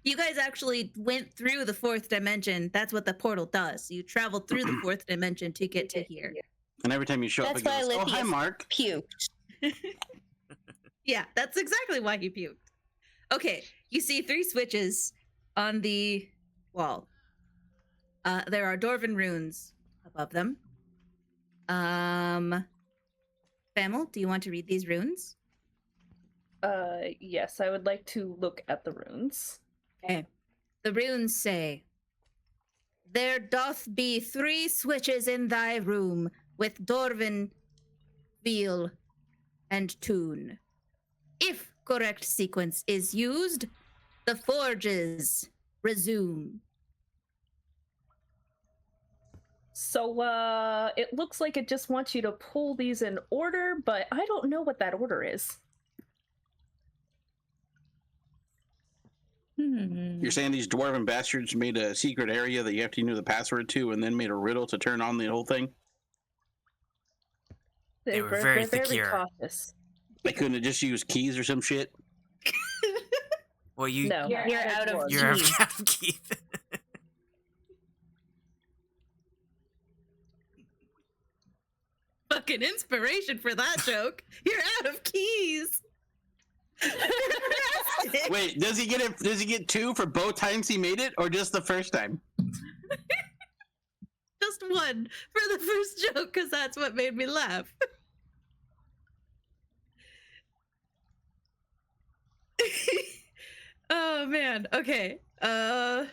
You guys actually went through the 4th dimension. That's what the portal does. You travel through the 4th dimension to get to here. And every time you show That's up, it why goes, oh, hi, Lithius Mark. puked. Yeah, that's exactly why he puked. Okay, you see 3 switches on the wall. There are Dwarven runes above them. Fammal, do you want to read these runes? Yes, I would like to look at the runes. Okay. The runes say, there doth be 3 switches in thy room with Dorvin, Veal, and Tune. If correct sequence is used, the forges resume. So, it looks like it just wants you to pull these in order, but I don't know what that order is. You're saying these dwarven bastards made a secret area that you have to know the password to, and then made a riddle to turn on the whole thing? They were very they're very secure. cautious. They couldn't have just used keys or some shit? Well, you No, You're out of you're keys. out of Keith. Fucking inspiration for that joke. You're out of keys. Wait, does he get it? Does he get 2 for both times he made it, or just the first time? Just 1 for the first joke, because that's what made me laugh. Oh man. Okay. Ren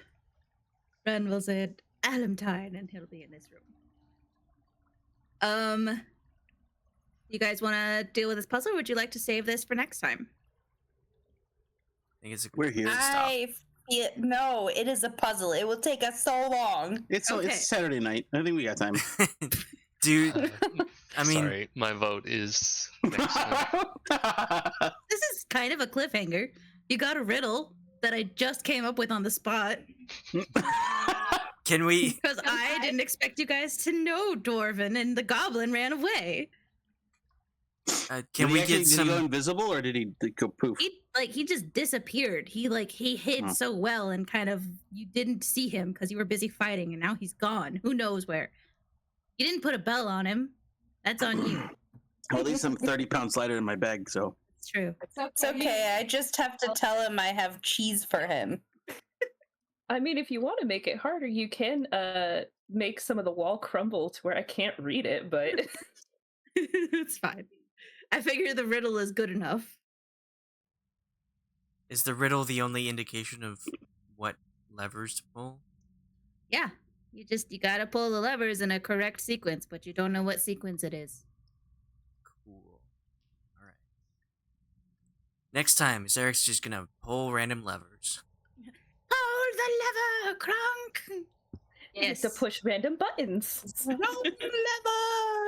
will say Alamtine, and he'll be in this room. You guys want to deal with this puzzle, or would you like to save this for next time? I think it's a We're here. No, it is a puzzle. It will take us so long. It's Okay. it's Saturday night. I think we got time. Dude, I mean, sorry, my vote is next time. This is kind of a cliffhanger. You got a riddle that I just came up with on the spot can we? because I didn't expect you guys to know Dwarven, and the goblin ran away. Can we get Did he some? go invisible, or did he go poof? He just disappeared. He hid Huh. so well, and kind of you didn't see him because you were busy fighting, and now he's gone. Who knows where? You didn't put a bell on him. That's on you. Well, at least I'm 30 pounds lighter in my bag, so. It's true. It's okay. I just have to tell him I have cheese for him. I mean, if you want to make it harder, you can make some of the wall crumble to where I can't read it, but It's fine. I figure the riddle is good enough. Is the riddle the only indication of what levers to pull? Yeah. You gotta pull the levers in a correct sequence, but you don't know what sequence it is. Cool. All right. Next time, Xerix just gonna pull random levers. Pull the lever, Kronk! you have to push random buttons. Wrong lever!